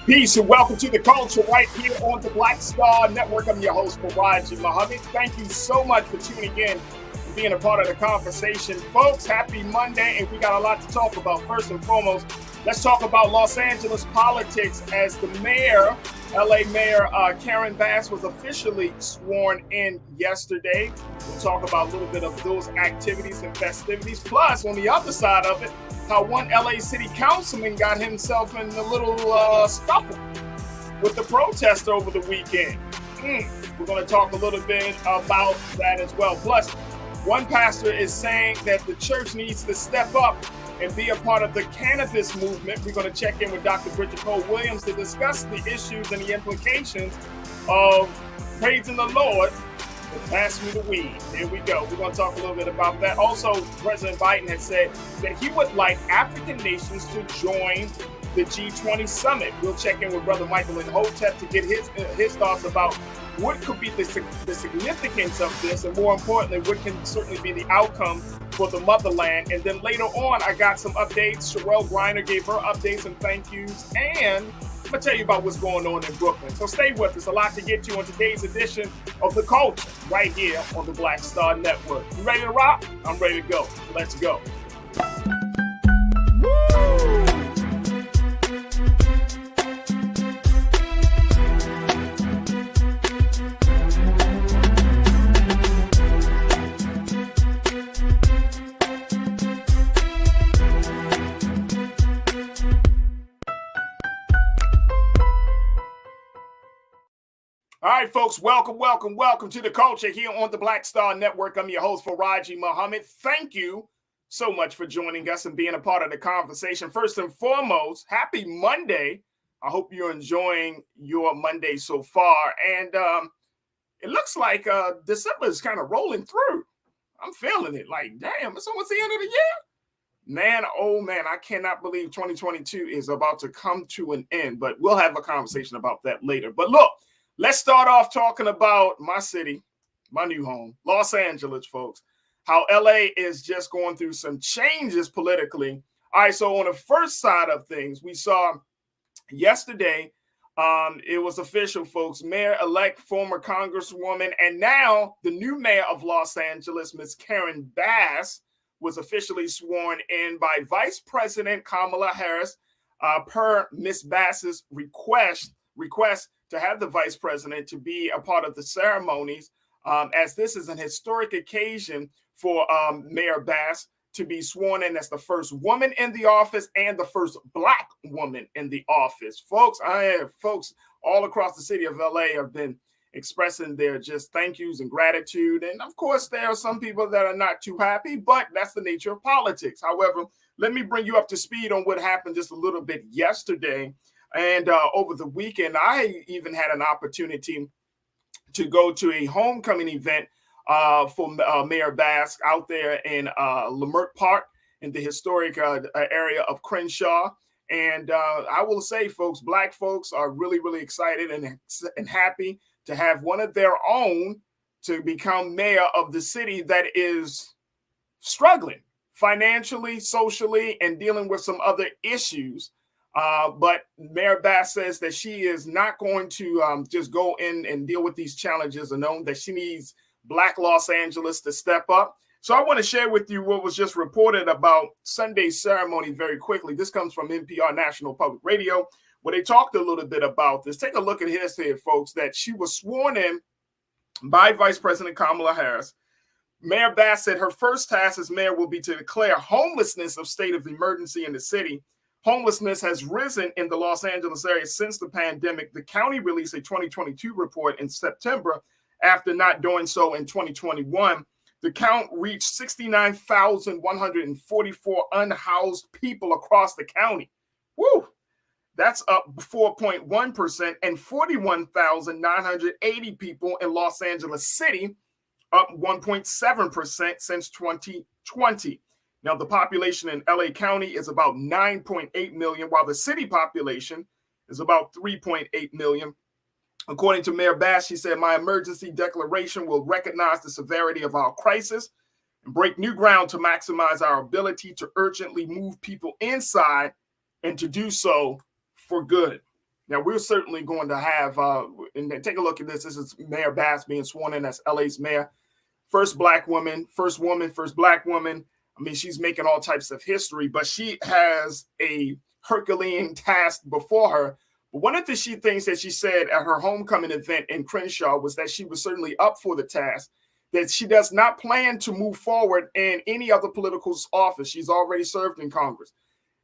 Peace and welcome to the culture right here on the Black Star Network. I'm your host, Farajii. Thank you so much for tuning in and being a part of the conversation. Folks, happy Monday, and we got a lot to talk about. First and foremost, let's talk about Los Angeles politics as the mayor, LA Mayor Karen Bass, was officially sworn in yesterday. We'll talk about a little bit of those activities and festivities. Plus, on the other side of it, how one LA City councilman got himself in a little scuffle with the protester over the weekend. We're going to talk a little bit about that as well. Plus, one pastor is saying that the church needs to step up and be a part of the cannabis movement. We're going to check in with Dr. Bridget Cole-Williams to discuss the issues and the implications of praising the Lord. Pass me the weed. Here we go. We're going to talk a little bit about that. Also, President Biden has said that he would like African nations to join the G20 summit. We'll check in with Brother Michael in Hotep to get his thoughts about what could be the significance of this, and more importantly, what can certainly be the outcome for the motherland. And then later on, I got some updates. Cherelle Griner gave her updates and thank yous, and I'm going to tell you about what's going on in Brooklyn. So stay with us. A lot to get to on today's edition of The Culture right here on the Black Star Network. You ready to rock? I'm ready to go. Let's go. All right, folks, welcome to the culture here on the Black Star Network. I'm your host, Farajii Muhammad. Thank you so much for joining us and being a part of the conversation. First and foremost, happy Monday. I hope you're enjoying your Monday so far. And it looks like December is kind of rolling through. I'm feeling it. Like, damn, it's almost the end of the year. Man, oh man, I cannot believe 2022 is about to come to an end. But we'll have a conversation about that later. But look, let's start off talking about my city, my new home, Los Angeles, folks. How LA is just going through some changes politically. All right, so on the first side of things, we saw yesterday, it was official, folks, Mayor-elect, former Congresswoman, and now the new mayor of Los Angeles, Ms. Karen Bass, was officially sworn in by Vice President Kamala Harris per Ms. Bass's request to have the vice president to be a part of the ceremonies, as this is an historic occasion for Mayor Bass to be sworn in as the first woman in the office and the first Black woman in the office. Folks all across the city of LA have been expressing their just thank yous and gratitude. And of course, there are some people that are not too happy, but that's the nature of politics. However, let me bring you up to speed on what happened just a little bit yesterday. And over the weekend, I even had an opportunity to go to a homecoming event for Mayor Bass out there in Leimert Park in the historic area of Crenshaw. And I will say, folks, Black folks are really, really excited and happy to have one of their own to become mayor of the city that is struggling financially, socially, and dealing with some other issues. But Mayor Bass says that she is not going to just go in and deal with these challenges alone, that she needs Black Los Angeles to step up. So I want to share with you what was just reported about Sunday's ceremony very quickly. This comes from NPR National Public Radio, where they talked a little bit about this. Take a look at his here, folks, that she was sworn in by Vice President Kamala Harris. Mayor Bass said her first task as mayor will be to declare homelessness a state of emergency in the city. Homelessness has risen in the Los Angeles area since the pandemic. The county released a 2022 report in September after not doing so in 2021. The count reached 69,144 unhoused people across the county. Woo! That's up 4.1%, and 41,980 people in Los Angeles City, up 1.7% since 2020. Now, the population in LA County is about 9.8 million, while the city population is about 3.8 million. According to Mayor Bass, she said, my emergency declaration will recognize the severity of our crisis and break new ground to maximize our ability to urgently move people inside and to do so for good. Now, we're certainly going to have, and take a look at this. This is Mayor Bass being sworn in as LA's mayor. First black woman, first black woman. I mean, she's making all types of history, but she has a Herculean task before her. But one of the things that she said at her homecoming event in Crenshaw was that she was certainly up for the task, that she does not plan to move forward in any other political office. She's already served in Congress.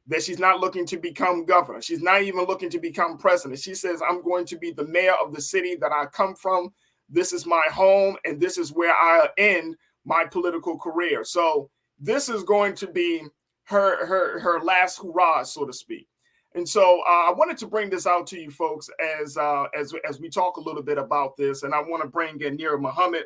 That she's not looking to become governor. She's not even looking to become president. She says, I'm going to be the mayor of the city that I come from. This is my home, and this is where I end my political career. So this is going to be her last hurrah, so to speak. And so I wanted to bring this out to you folks as we talk a little bit about this. And I want to bring in Nira Muhammad,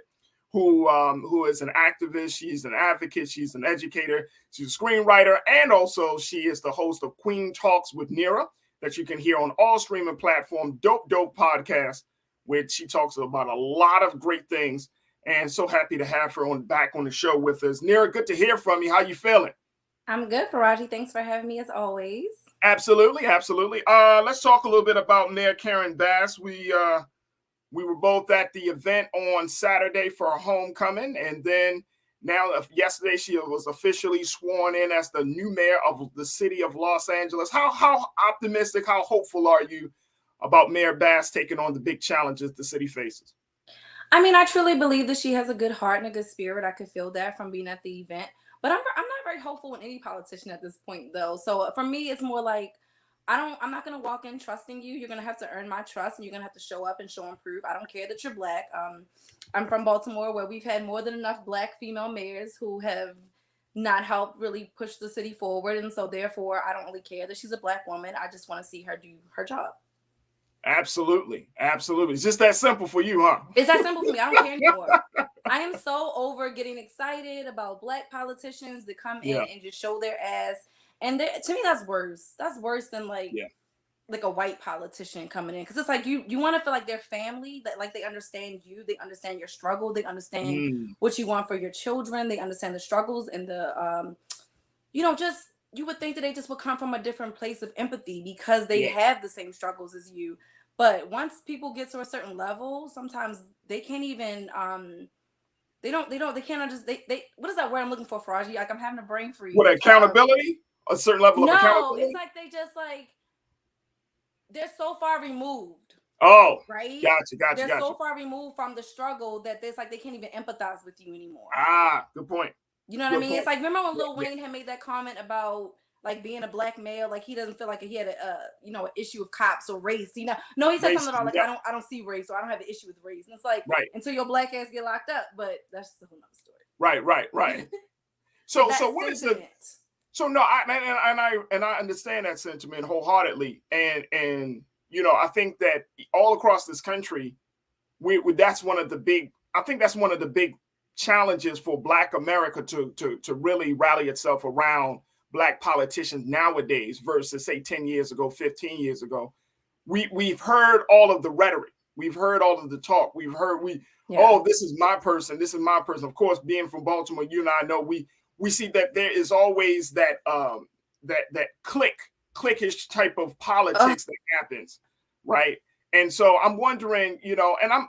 who is an activist. She's an advocate. She's an educator. She's a screenwriter. And also she is the host of Queen Talks with Nira that you can hear on all streaming platforms. Dope podcast, which she talks about a lot of great things. And so happy to have her back on the show with us. Nira, good to hear from you. How you feeling? I'm good, Farajii. Thanks for having me as always. Absolutely. Let's talk a little bit about Mayor Karen Bass. We were both at the event on Saturday for her homecoming, and then yesterday she was officially sworn in as the new mayor of the city of Los Angeles. How optimistic, how hopeful are you about Mayor Bass taking on the big challenges the city faces? I mean, I truly believe that she has a good heart and a good spirit. I could feel that from being at the event. But I'm not very hopeful in any politician at this point, though. So for me, it's more like I'm not gonna walk in trusting you. You're gonna have to earn my trust, and you're gonna have to show up and show and prove. I don't care that you're black. I'm from Baltimore, where we've had more than enough black female mayors who have not helped really push the city forward, and so therefore, I don't really care that she's a black woman. I just want to see her do her job. Absolutely. It's just that simple for you, huh? It's that simple for me. I don't care anymore. I am so over getting excited about black politicians that come in and just show their ass. And to me, that's worse. That's worse than like a white politician coming in, because it's like you want to feel like their family, that like they understand you, they understand your struggle, they understand what you want for your children, they understand the struggles and the just you would think that they just would come from a different place of empathy because they have the same struggles as you. But once people get to a certain level, sometimes they can't even they can't understand. They what is that word I'm looking for, Farajii? Like I'm having a brain freeze. What, accountability? A certain level of accountability? No, it's like they just like they're so far removed. Oh, right. Gotcha. They're so far removed from the struggle that it's like they can't even empathize with you anymore. Good point. You know what I mean? It's like, remember when Lil Wayne had made that comment about like being a black male, like he doesn't feel like he had an issue with cops or race. No, he said something about like I don't see race, or I don't have an issue with race. And it's like until your black ass get locked up, but that's just a whole nother story. Right. So what is the so no, I understand that sentiment wholeheartedly, and I think that all across this country, that's one of the big challenges for Black America to really rally itself around Black politicians nowadays versus say 10 years ago, 15 years ago. We've heard all of the rhetoric, we've heard all of the talk, this is my person, Of course, being from Baltimore, you and I know we see that there is always that that cliquish type of politics that happens, right? And so I'm wondering, and I'm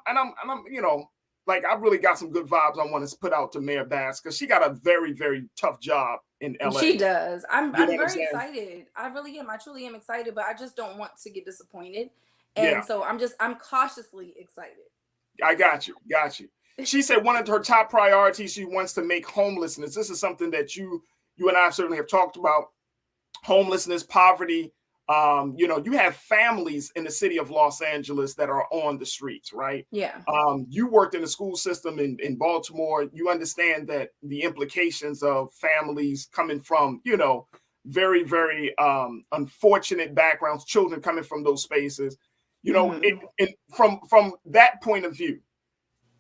like, I've really got some good vibes I want to put out to Mayor Bass, because she got a very, very tough job in LA. She does. I'm very excited. I really am. I truly am excited, but I just don't want to get disappointed. And so I'm cautiously excited. I got you. She said one of her top priorities, she wants to make homelessness. This is something that you and I certainly have talked about. Homelessness, poverty. You have families in the city of Los Angeles that are on the streets, right? Yeah. You worked in the school system in Baltimore. You understand that the implications of families coming from, very, very unfortunate backgrounds, children coming from those spaces. From that point of view,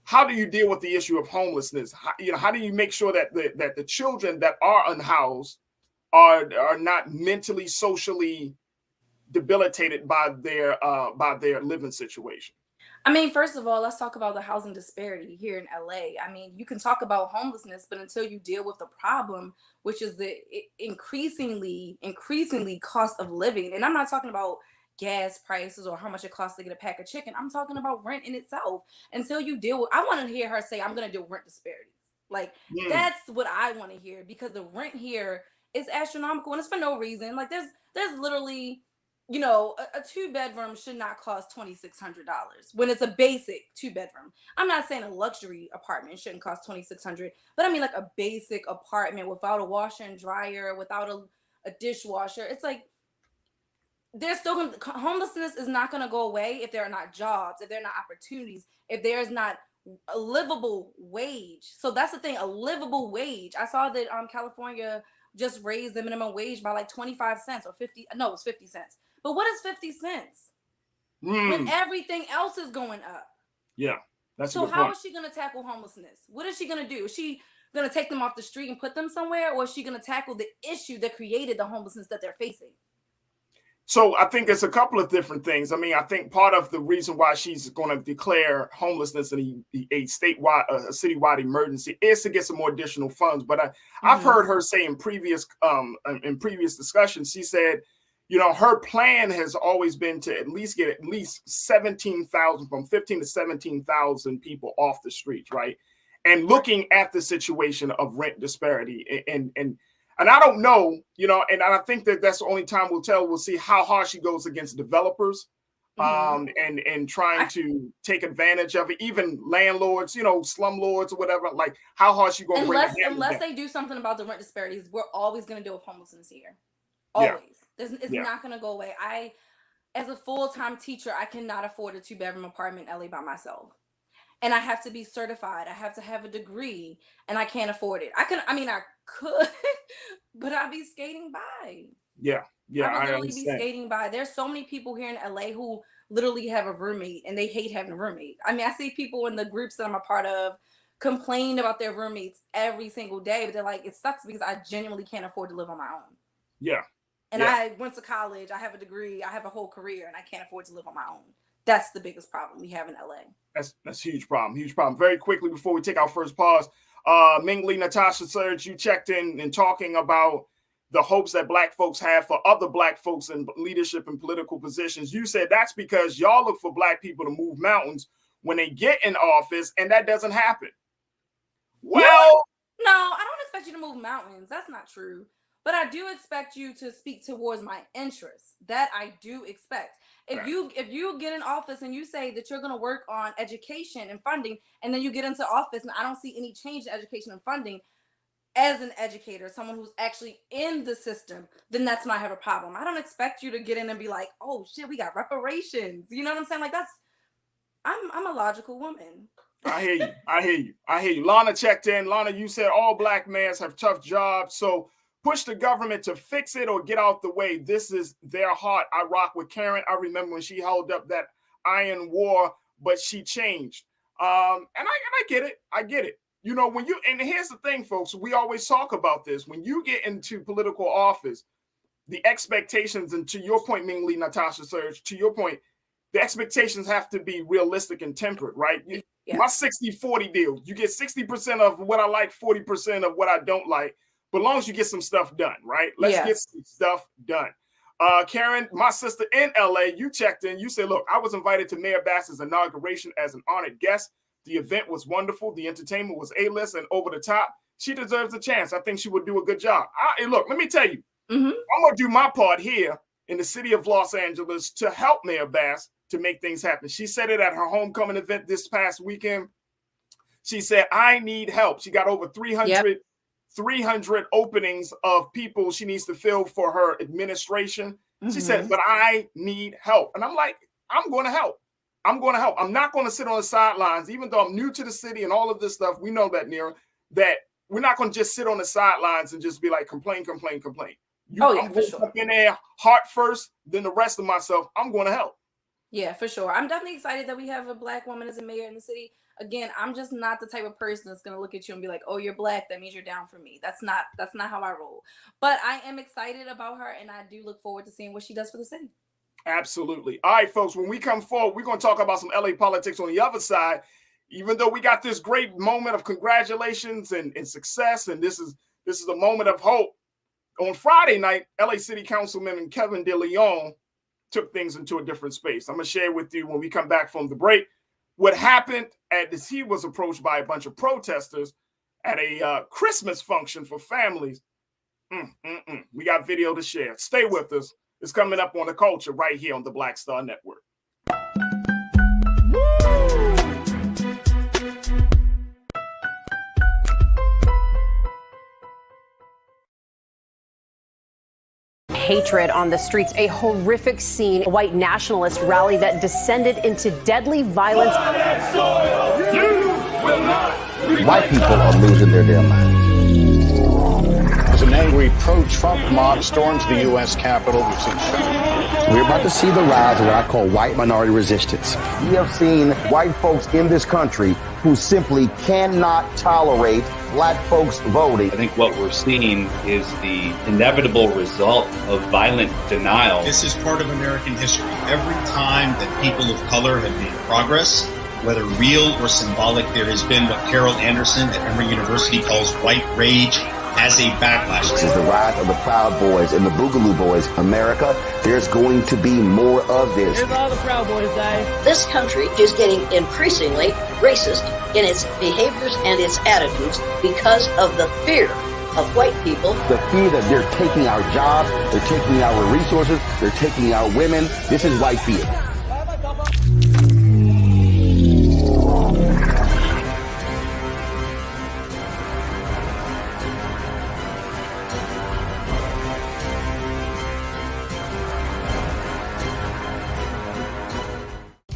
how do you deal with the issue of homelessness? How do you make sure that the children that are unhoused are not mentally, socially debilitated by their living situation? I mean, first of all, let's talk about the housing disparity here in LA. I mean, you can talk about homelessness, but until you deal with the problem, which is the increasingly cost of living, and I'm not talking about gas prices or how much it costs to get a pack of chicken. I'm talking about rent in itself. Until you deal with, I want to hear her say, I'm going to deal with rent disparities. Like, that's what I want to hear, because the rent here is astronomical and it's for no reason. Like, there's literally, you know, a 2-bedroom should not cost $2,600 when it's a basic 2-bedroom. I'm not saying a luxury apartment shouldn't cost $2,600, but I mean like a basic apartment without a washer and dryer, without a dishwasher. It's like, there's still gonna, homelessness is not going to go away if there are not jobs, if there are not opportunities, if there's not a livable wage. So that's the thing, a livable wage. I saw that California just raised the minimum wage by like 25 cents or 50. No, it was 50 cents. But what is 50 cents when everything else is going up? Yeah, that's so. How is she going to tackle homelessness? What is she going to do? Is she going to take them off the street and put them somewhere, or is she going to tackle the issue that created the homelessness that they're facing? So I think it's a couple of different things. I mean, I think part of the reason why she's going to declare homelessness a statewide, a citywide emergency is to get some more additional funds. But I've heard her say in previous discussions, she said, you know, her plan has always been to at least get 17,000, from 15 to 17,000 people off the streets, right? And looking at the situation of rent disparity and I don't know, you know, and I think that's the only time we'll tell. We'll see how hard she goes against developers and trying to take advantage of it. Even landlords, you know, slumlords or whatever, like how hard she going to bring it. Unless they do something about the rent disparities, we're always going to deal with homelessness here. Always. Yeah. It's not going to go away. As a full-time teacher, I cannot afford a 2-bedroom apartment in LA by myself. And I have to be certified. I have to have a degree, and I can't afford it. I could, but I'd be skating by. Yeah. I would literally be skating by. There's so many people here in LA who literally have a roommate, and they hate having a roommate. I mean, I see people in the groups that I'm a part of complain about their roommates every single day, but they're like, it sucks because I genuinely can't afford to live on my own. Yeah. And I went to college. I have a degree. I have a whole career, and I can't afford to live on my own. That's the biggest problem we have in LA. That's a huge problem. Huge problem. Very quickly before we take our first pause, Ming Lee, Natasha Surge, you checked in and talking about the hopes that Black folks have for other Black folks in leadership and political positions. You said that's because y'all look for Black people to move mountains when they get in office, and that doesn't happen. Well, no, I don't expect you to move mountains. That's not true. But I do expect you to speak towards my interests. That I do expect. If you get in office and you say that you're going to work on education and funding, and then you get into office and I don't see any change in education and funding, as an educator, someone who's actually in the system, then that's when I have a problem. I don't expect you to get in and be like, oh shit, we got reparations. You know what I'm saying? Like, I'm a logical woman. I hear you. Lana checked in. Lana, you said all Black males have tough jobs, so push the government to fix it or get out the way. This is their heart. I rock with Karen. I remember when she held up that iron war, but she changed. And I get it. I get it. You know, and here's the thing, folks, we always talk about this. When you get into political office, the expectations, and to your point, Ming Lee, Natasha Surge, to your point, the expectations have to be realistic and tempered, right? Yeah. My 60-40 deal. You get 60% of what I like, 40% of what I don't like. But as long as you get some stuff done, right? Let's get some stuff done. Karen, my sister in LA, you checked in. You said, look, I was invited to Mayor Bass's inauguration as an honored guest. The event was wonderful. The entertainment was A-list and over the top. She deserves a chance. I think she would do a good job. Look, let me tell you, I'm going to do my part here in the city of Los Angeles to help Mayor Bass to make things happen. She said it at her homecoming event this past weekend. She said, I need help. She got over 300 openings of people she needs to fill for her administration. She said, but I need help. And I'm like, I'm going to help. I'm not going to sit on the sidelines, even though I'm new to the city and all of this stuff. We know that, Nira, that we're not going to just sit on the sidelines and just be like, complain. I'm going to jump in there, heart first, then the rest of myself, I'm going to help. Yeah, for sure. I'm definitely excited that we have a Black woman as a mayor in the city. Again, I'm just not the type of person that's going to look at you and be like, oh, you're Black, that means you're down for me. That's not how I roll. But I am excited about her, and I do look forward to seeing what she does for the city. Absolutely. All right, folks, when we come forward, we're going to talk about some LA politics on the other side. Even though we got this great moment of congratulations and success, and this is a moment of hope. On Friday night, LA City Councilman Kevin De Leon took things into a different space. I'm going to share with you when we come back from the break what happened as he was approached by a bunch of protesters at a Christmas function for families. We got video to share. Stay with us. It's coming up on The Culture right here on the Black Star Network. Hatred on the streets, a horrific scene, a white nationalist rally that descended into deadly violence. White people are losing their damn minds. As an angry pro-Trump mob storms the U.S. Capitol, we've seen shootings. We're about to see the rise of what I call white minority resistance. We have seen white folks in this country who simply cannot tolerate black folks voting. I think what we're seeing is the inevitable result of violent denial. This is part of American history. Every time that people of color have made progress, whether real or symbolic, there has been what Carol Anderson at Emory University calls white rage as a backlash. This is the rise of the Proud Boys and the Boogaloo Boys. America, there's going to be more of this. Here's all the Proud Boys, guys. This country is getting increasingly racist in its behaviors and its attitudes because of the fear of white people. The fear that they're taking our jobs, they're taking our resources, they're taking our women. This is white fear.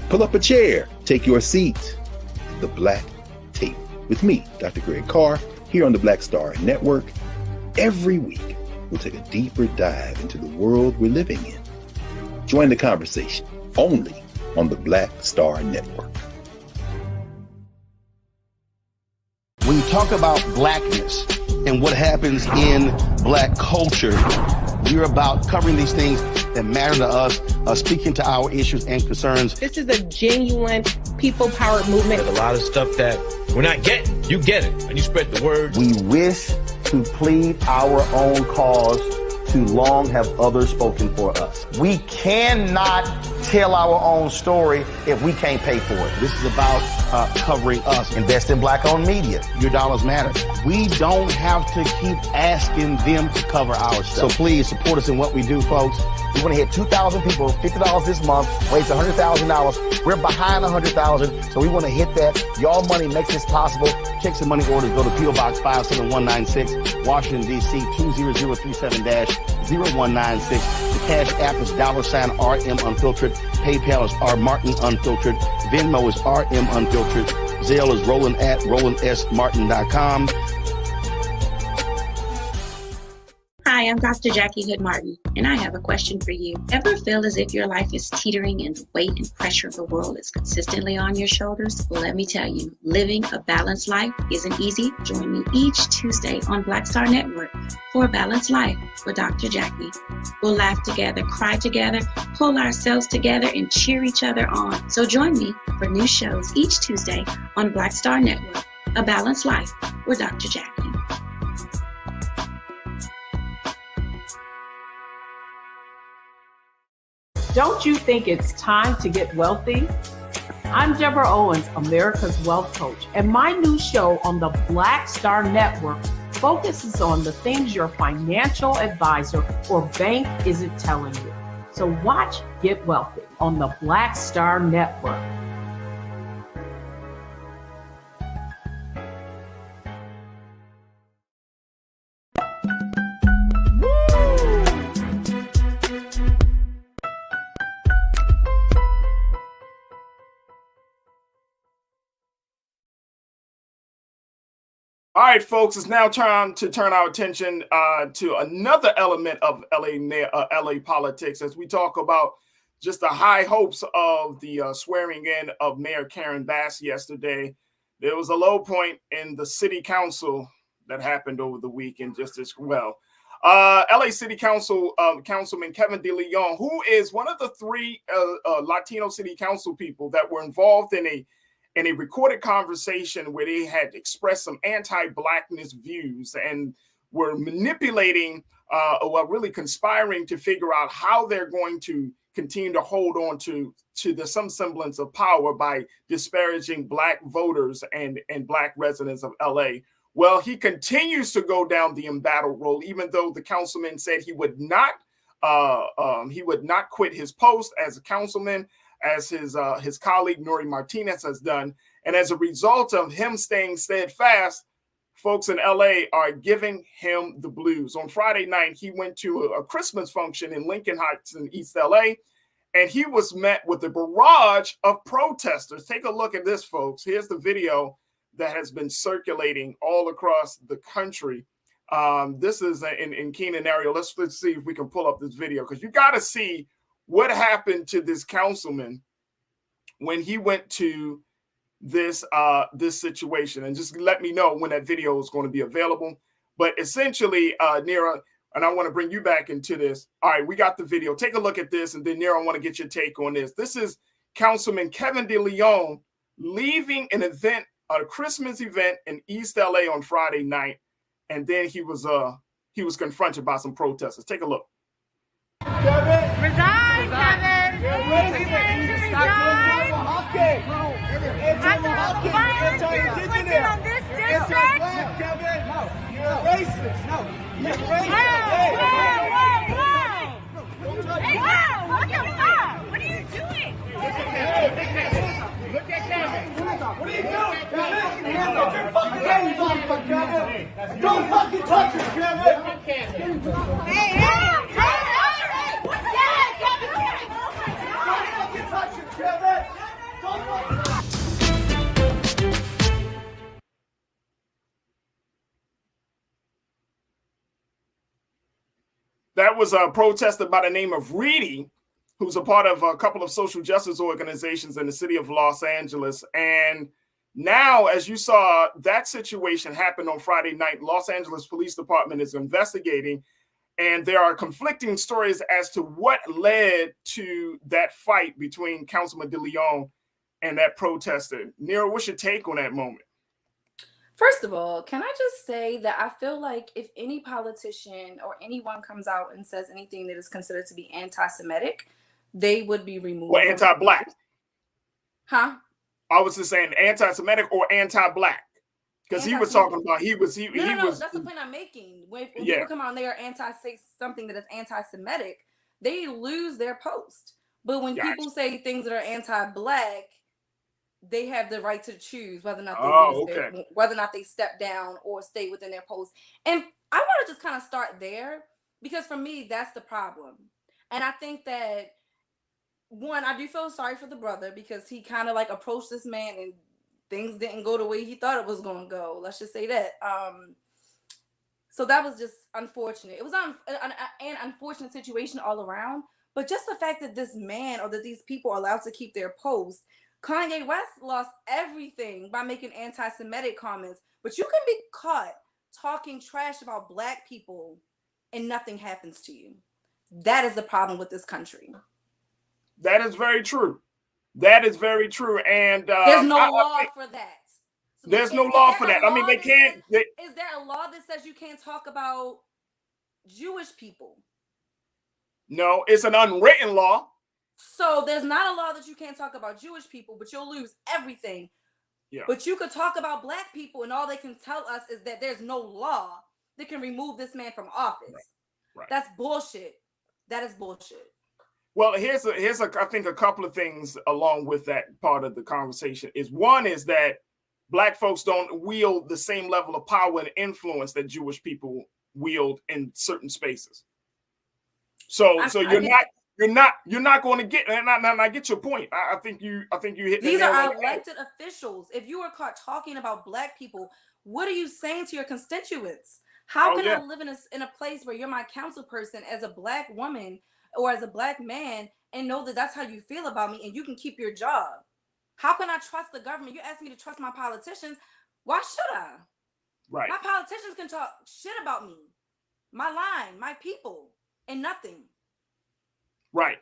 Pull up a chair, take your seat. The Black Tape with me, Dr. Greg Carr, here on the Black Star Network. Every week, we'll take a deeper dive into the world we're living in. Join the conversation only on the Black Star Network. When you talk about blackness and what happens in black culture, we're about covering these things that matter to us, speaking to our issues and concerns. This is a genuine people-powered movement. There's a lot of stuff that we're not getting. You get it, and you spread the word. We wish to plead our own cause. Too long have others spoken for us. We cannot tell our own story if we can't pay for it. This is about covering us. Invest in black-owned media. Your dollars matter. We don't have to keep asking them to cover our stuff. So please support us in what we do, folks. We want to hit 2,000 people, $50 this month, raise $100,000. We're behind 100,000, so we want to hit that. Your money makes this possible. Checks and money orders go to P.O. Box 57196, Washington, D.C. 20037-0196. The Cash App is $RM Unfiltered. PayPal is R Martin Unfiltered. Venmo is RM Unfiltered. Zelle is Roland at RolandSMartin.com. Hi, I'm Dr. Jackie Hood Martin, and I have a question for you. Ever feel as if your life is teetering and the weight and pressure of the world is consistently on your shoulders? Well, let me tell you, living a balanced life isn't easy. Join me each Tuesday on Black Star Network for A Balanced Life with Dr. Jackie. We'll laugh together, cry together, pull ourselves together, and cheer each other on. So join me for new shows each Tuesday on Black Star Network, A Balanced Life with Dr. Jackie. Don't you think it's time to get wealthy? I'm Deborah Owens, America's Wealth Coach, and my new show on the Black Star Network focuses on the things your financial advisor or bank isn't telling you. So watch Get Wealthy on the Black Star Network. All right, folks, it's now time to turn our attention to another element of LA politics as we talk about just the high hopes of the swearing in of Mayor Karen Bass yesterday. There was a low point in the city council that happened over the weekend just as well. LA City Council Councilman Kevin De Leon, who is one of the three Latino city council people that were involved in a recorded conversation where they had expressed some anti-blackness views and were manipulating or really conspiring to figure out how they're going to continue to hold on to some semblance of power by disparaging Black voters and Black residents of LA. Well, he continues to go down the embattled road, even though the councilman said he would not quit his post as a councilman, as his colleague Nori Martinez has done. And as a result of him staying steadfast, folks in LA are giving him the blues. On Friday night, he went to a Christmas function in Lincoln Heights in East LA, and he was met with a barrage of protesters. Take a look at this, folks. Here's the video that has been circulating all across the country. This is in Keenan area. Let's see if we can pull up this video, because you got to see what happened to this councilman when he went to this situation, and just let me know when that video is going to be available. But essentially, Nira, and I want to bring you back into this. All right, we got the video. Take a look at this, and then Nira, I want to get your take on this. This is Councilman Kevin De Leon leaving an event, a Christmas event in East LA on Friday night, and then he was confronted by some protesters. Take a look. Kevin, resign, Kevin. Violence you're inflicting on this district. Kevin, no, you're a racist. No, you're racist. Whoa, what the fuck? What are you doing? Look at Kevin. What are you doing, Kevin? Get your fucking hands off of Kevin. Don't fucking touch him, Kevin. Hey, what's that, Kevin? Don't fucking touch him, Kevin. Don't fucking. That was a protester by the name of Reedy, who's a part of a couple of social justice organizations in the city of Los Angeles. And now, as you saw, that situation happened on Friday night. Los Angeles Police Department is investigating, and there are conflicting stories as to what led to that fight between Councilman De Leon and that protester. Nira, what's your take on that moment? First of all, can I just say that I feel like if any politician or anyone comes out and says anything that is considered to be anti-Semitic, they would be removed. Or anti-Black. Huh? I was just saying anti-Semitic or anti-Black. Because he was talking about, he was. No, that's the point I'm making. When people come out and they are say something that is anti-Semitic, they lose their post. But when people say things that are anti-Black, they have the right to choose whether or not whether or not they step down or stay within their post. And I want to just kind of start there, because for me, that's the problem. And I think that, one, I do feel sorry for the brother, because he kind of like approached this man and things didn't go the way he thought it was going to go. Let's just say that. So that was just unfortunate. It was an unfortunate situation all around. But just the fact that this man or that these people are allowed to keep their post. Kanye West lost everything by making anti-Semitic comments, but you can be caught talking trash about Black people and nothing happens to you. That is the problem with this country. That is very true. That is very true. And there's no law for that. So there's no law for that. I mean, they can't. Is there a law that says you can't talk about Jewish people? No, it's an unwritten law. So there's not a law that you can't talk about Jewish people, but you'll lose everything. Yeah. But you could talk about Black people, and all they can tell us is that there's no law that can remove this man from office. Right. That's bullshit. That is bullshit. Well, here's I think a couple of things along with that part of the conversation. One is that Black folks don't wield the same level of power and influence that Jewish people wield in certain spaces. So you're not going to get, and I get your point. I think you hit. These are elected officials. If you are caught talking about Black people, what are you saying to your constituents? How can I live in a place where you're my council person as a Black woman or as a Black man and know that that's how you feel about me and you can keep your job? How can I trust the government? You ask me to trust my politicians. Why should I? Right. My politicians can talk shit about me, my line, my people, and nothing. Right.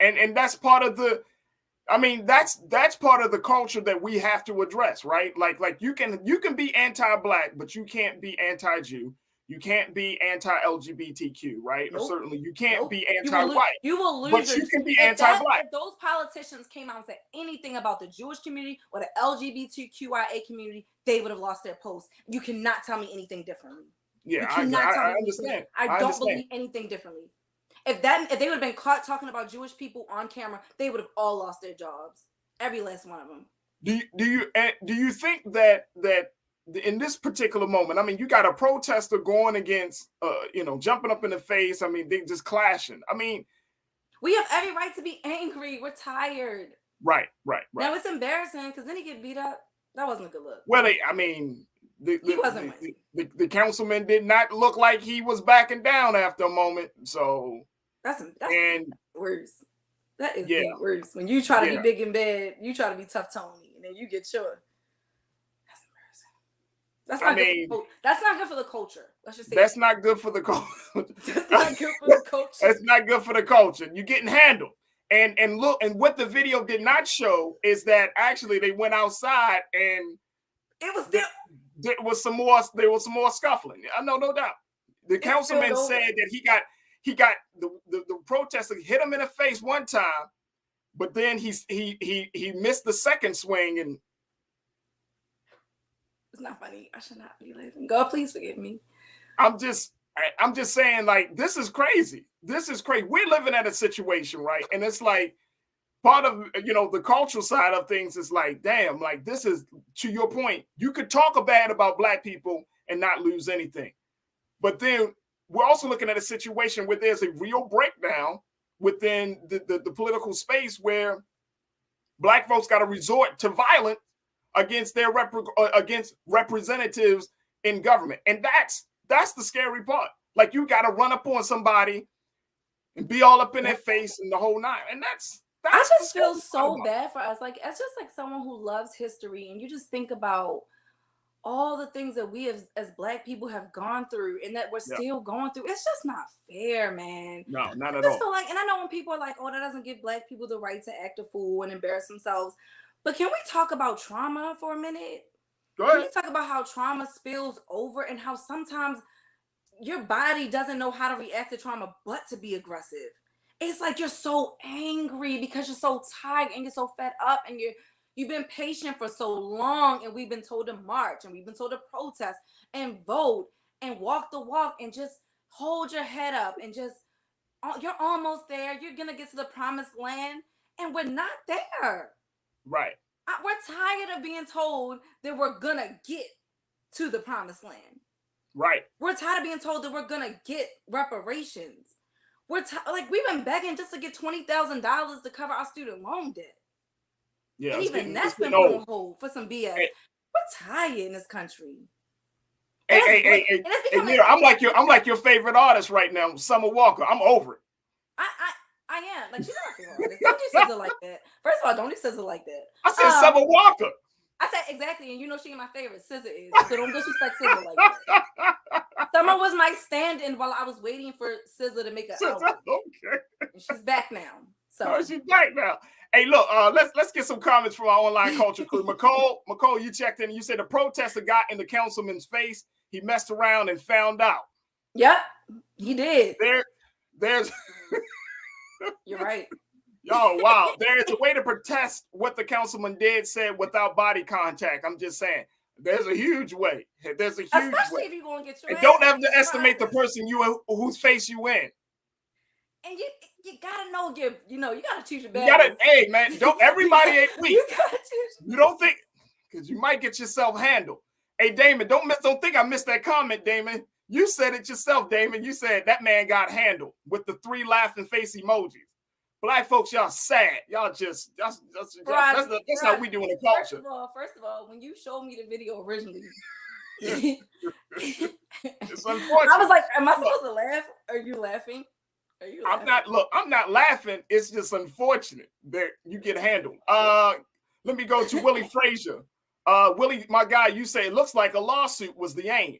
And that's part of that's part of the culture that we have to address, right? Like you can be anti-Black, but you can't be anti-Jew. You can't be anti-LGBTQ, right? Nope. Or certainly you can't Nope. be anti-white. You will lose. But you can be anti-black. If those politicians came out and said anything about the Jewish community or the LGBTQIA community, they would have lost their post. You cannot tell me anything differently. Yeah, I understand. I don't believe anything differently. If they would have been caught talking about Jewish people on camera, they would have all lost their jobs. Every last one of them. Do you think that in this particular moment, I mean, you got a protester going against, jumping up in the face. I mean, they just clashing. I mean, we have every right to be angry. We're tired. Right. Now it's embarrassing because then he get beat up. That wasn't a good look. Well, he wasn't. The councilman did not look like he was backing down after a moment. So that's worse. That is the worst. When you try to be big in bed, you try to be tough Tony, and then you get your. That's embarrassing. That's not good for the culture. Let's just say that's not good for the culture. That's not good for the culture. That's not good for the culture. You're getting handled. And look, and what the video did not show is that actually they went outside and there was some more scuffling. I know, no doubt. The councilman said that he got the protester hit him in the face one time, but then he missed the second swing. And it's not funny. I should not be laughing. God, please forgive me. I'm just saying, like, this is crazy. This is crazy. We're living at a situation, right? And it's like part of, the cultural side of things is like, damn, like this is, to your point, you could talk bad about Black people and not lose anything. But then we're also looking at a situation where there's a real breakdown within the political space where Black folks got to resort to violence against their against representatives in government. And that's the scary part. Like, you got to run up on somebody and be all up in their face and the whole nine. And that's I just feel so bad for us. Like, it's just like someone who loves history, and you just think about all the things that we as Black people have gone through and that we're still going through. It's just not fair, man. No, not at I all. feel like, and I know when people are like, oh, that doesn't give Black people the right to act a fool and embarrass themselves. But can we talk about trauma for a minute? Go ahead. Can we talk about how trauma spills over and how sometimes your body doesn't know how to react to trauma but to be aggressive? It's like you're so angry because you're so tired and you're so fed up and you've been patient for so long, and we've been told to march and we've been told to protest and vote and walk the walk and just hold your head up and just, you're almost there. You're going to get to the promised land, and we're not there. Right. We're tired of being told that we're going to get to the promised land. Right. We're tired of being told that we're going to get reparations. We've been begging just to get $20,000 to cover our student loan debt. Yeah, and even that's been put on hold for some BS. Hey. We're tired in this country. Hey, Mira, I'm like your favorite artist right now, Summer Walker. I'm over it. I am. Like, she's not a favorite artist. Don't do SZA like that. First of all, don't do SZA like that. I said Summer Walker. I said exactly, and you know she my favorite. SZA is. So don't disrespect SZA like that. Summer was my stand-in while I was waiting for SZA to make an album. Okay. And she's back now. So she's back now. Hey, look, let's get some comments from our online culture crew. McCole, you checked in and you said the protester got in the councilman's face. He messed around and found out. Yep, he did. There's You're right. Yo, wow. There's a way to protest what the councilman did said without body contact. I'm just saying. There's a huge way. There's a huge Especially way. If you're gonna get your and don't underestimate the person whose face you in. And you gotta know you gotta choose your battles. Hey man, don't everybody ain't weak. You gotta choose. You don't think, because you might get yourself handled. Hey Damon, don't think I missed that comment, Damon. You said it yourself, Damon. You said that man got handled with the 3 laughing face emojis. Black folks, y'all sad. Y'all just that's how we do in the culture. First of all, when you showed me the video originally, it's unfortunate. I was like, am I supposed to laugh? Are you laughing? I'm not laughing. It's just unfortunate that you get handled. Let me go to Willie Frazier. Willie, my guy, you say it looks like a lawsuit was the aim.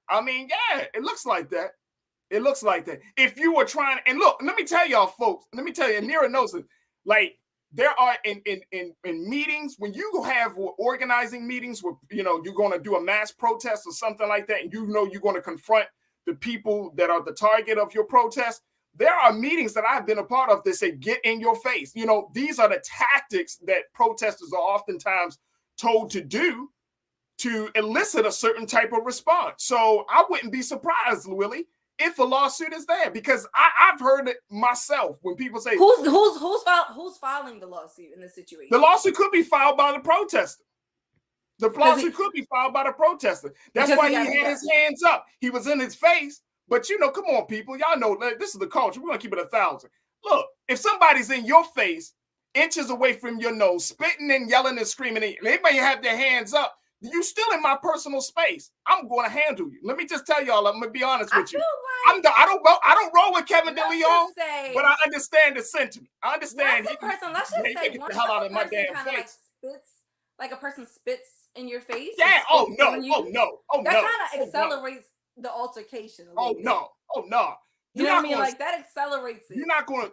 I mean, yeah, it looks like that. It looks like that. If you were trying, and look, let me tell y'all, folks, and Nira knows it. Like, there are in meetings, when you have organizing meetings where, you're going to do a mass protest or something like that, and you're going to confront the people that are the target of your protest. There are meetings that I've been a part of that say, get in your face. You know, these are the tactics that protesters are oftentimes told to do to elicit a certain type of response. So I wouldn't be surprised, Willie, if a lawsuit is there, because I've heard it myself when people say, who's filing the lawsuit in this situation? The lawsuit could be filed by the protester. The lawsuit could be filed by the protester. That's why he had his hands up. He was in his face. But, you know, come on, people. Y'all know this is the culture. We're going to keep it 1,000. Look, if somebody's in your face, inches away from your nose, spitting and yelling and screaming, and they may have their hands up, you still in my personal space. I'm going to handle you. Let me just tell y'all, I'm going to be honest with you. I don't roll with Kevin DeLeon, but I understand the sentiment. I understand. Let's just say get the hell out of my damn face. Like a person spits in your face. Yeah. That kind of accelerates the altercation. Oh no. You know what I mean? Like that accelerates it. You're not gonna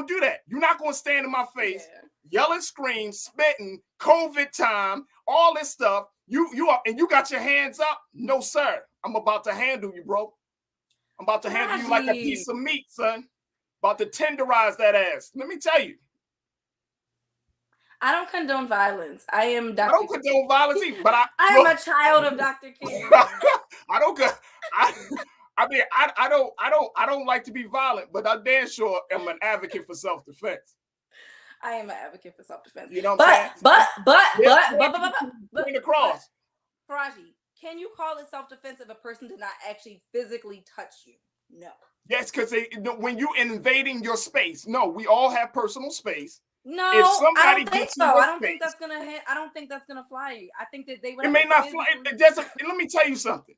do that. You're not gonna stand in my face, yelling, scream, spitting, COVID time, all this stuff. You got your hands up? No, sir. I'm about to handle you, bro. I'm about to handle you like a piece of meat, son. About to tenderize that ass. Let me tell you. I don't condone violence. I don't condone violence either, but I am a child of Dr. King. I don't like to be violent, but I damn sure am an advocate for self-defense. I am an advocate for self-defense. You know what I'm saying? But bring the cross. Farajii, can you call it self-defense if a person did not actually physically touch you? No. Yes, because when you invading your space, no, we all have personal space. No, I don't think so. I don't think that's gonna fly. I think that they would. It may not fly. Let me tell you something.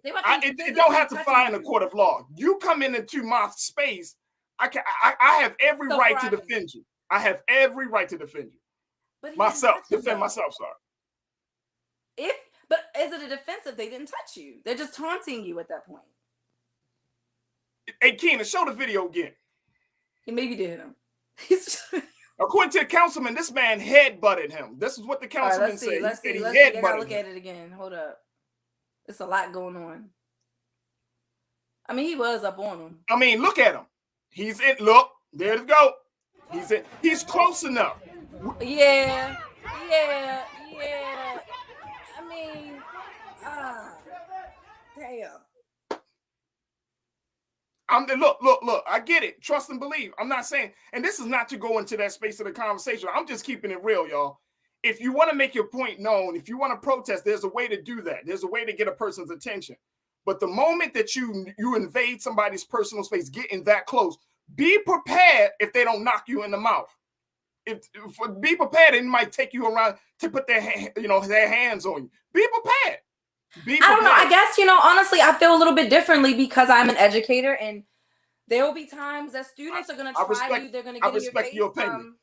It don't have to fly in a court of law. You come into my space, I have every right to defend you. I have every right to defend you. Defend myself. Sorry. But is it a defense if they didn't touch you? They're just taunting you at that point. Hey, Keenan, show the video again. He maybe did him. According to the councilman, this man head-butted him. This is what the councilman said. Let's see. I gotta look at it again. Hold up. It's a lot going on. I mean, he was up on him. I mean, look at him. He's in. Look, there you go. He's in. He's close enough. Yeah. I mean, damn. Look, I get it. Trust and believe. I'm not saying, and this is not to go into that space of the conversation. I'm just keeping it real, y'all. If you want to make your point known, if you want to protest, there's a way to do that. There's a way to get a person's attention. But the moment that you invade somebody's personal space, getting that close, be prepared if they don't knock you in the mouth. Be prepared, and it might take you around to put their hands on you. Be prepared. I don't know. I guess, honestly, I feel a little bit differently because I'm an educator, and there will be times that students are going to try you. They're going to get in your face. Your opinion.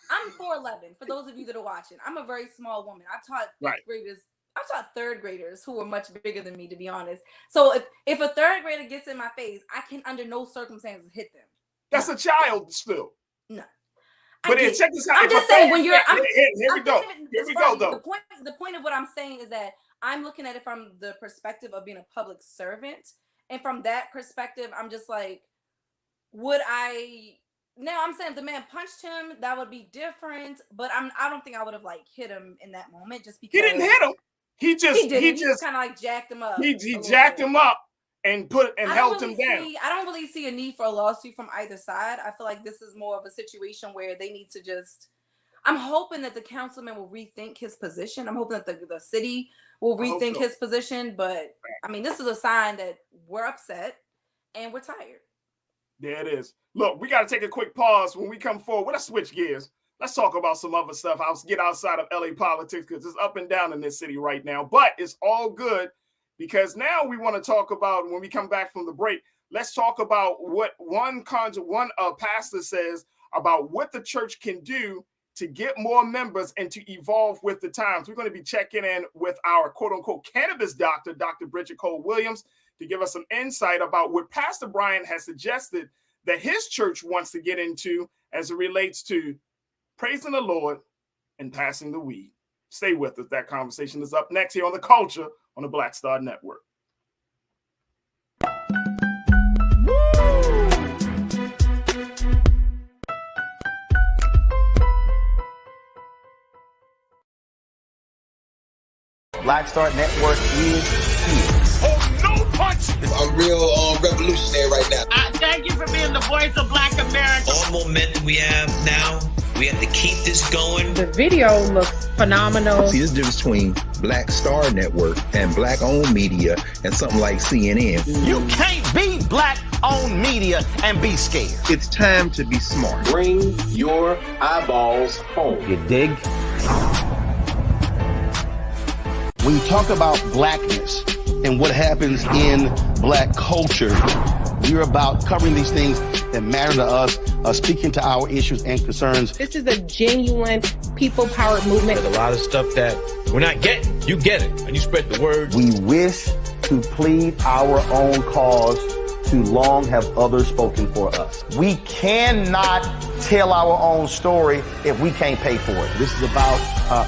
I'm 4'11". For those of you that are watching, I'm a very small woman. I've taught third graders who are much bigger than me, to be honest. So if a third grader gets in my face, I can under no circumstances hit them. That's a child still. No. But check this out. I'm just saying when you're. Here we go. Though. The point of what I'm saying is that I'm looking at it from the perspective of being a public servant, and from that perspective, I'm just like, would I? Now I'm saying if the man punched him, that would be different. But I don't think I would have hit him in that moment, just because he didn't hit him. He just kind of jacked him up. He jacked him up and held him down. I don't really see a need for a lawsuit from either side. I feel like this is more of a situation where they need to just. I'm hoping that the councilman will rethink his position. I'm hoping that the city will rethink his position. But I mean, this is a sign that we're upset and we're tired. There it is. Look, we got to take a quick pause. When we come forward, let's switch gears. Let's talk about some other stuff. I'll get outside of LA politics because it's up and down in this city right now. But it's all good because now we want to talk about, when we come back from the break, let's talk about what one pastor says about what the church can do to get more members and to evolve with the times. We're going to be checking in with our quote-unquote cannabis doctor, Dr. Bridget Cole-Williams, to give us some insight about what Pastor Bryant has suggested that his church wants to get into as it relates to praising the Lord and passing the weed. Stay with us. That conversation is up next here on The Culture on the Black Star Network. Black Star Network is here. Oh, no punch! I'm real revolutionary right now. Thank you for being the voice of Black America. All momentum we have now, we have to keep this going. The video looks phenomenal. See, this difference between Black Star Network and black-owned media and something like CNN. You can't be black-owned media and be scared. It's time to be smart. Bring your eyeballs home. You dig? When you talk about blackness and what happens in black culture, we're about covering these things that matter to us, speaking to our issues and concerns. This is a genuine people-powered movement. There's a lot of stuff that we're not getting. You get it, and you spread the word. We wish to plead our own cause. Too long have others spoken for us. We cannot tell our own story if we can't pay for it. This is about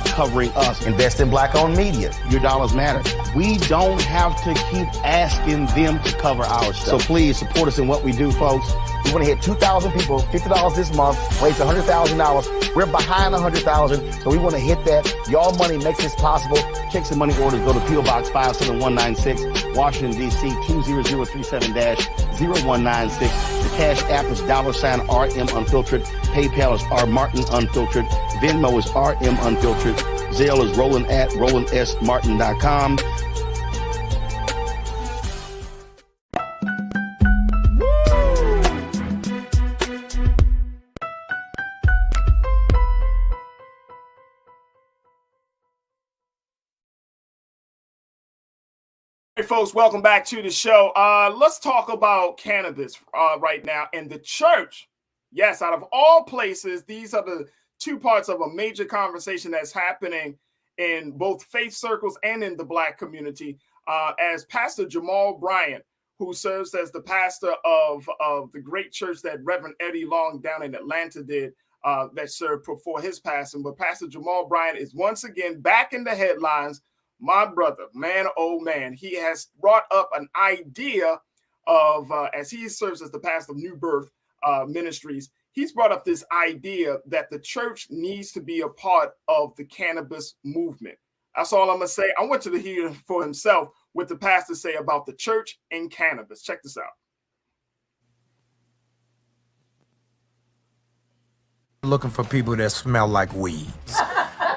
covering us. Invest in black-owned media. Your dollars matter. We don't have to keep asking them to cover our stuff. So please support us in what we do, folks. We want to hit 2,000 people, $50 this month, raise $100,000. We're behind 100,000, so we want to hit that. Y'all money makes this possible. Checks and money orders go to P.O. Box 57196, Washington, D.C. 20037-0196. The Cash App is $RM Unfiltered. PayPal is R Martin Unfiltered. Venmo is RM Unfiltered. Zelle is roland@rolandsmartin.com. Hey folks, welcome back to the show. Let's talk about cannabis right now and the church. Yes, out of all places, these are the two parts of a major conversation that's happening in both faith circles and in the Black community. As Pastor Jamal Bryant, who serves as the pastor of the great church that Reverend Eddie Long down in Atlanta did, that served before his passing. But Pastor Jamal Bryant is once again back in the headlines. My brother, man, oh man, he has brought up an idea of, as he serves as the pastor of New Birth Ministries, he's brought up this idea that the church needs to be a part of the cannabis movement. That's all I'm going to say. I want you to hear for himself what the pastor say about the church and cannabis. Check this out. Looking for people that smell like weeds.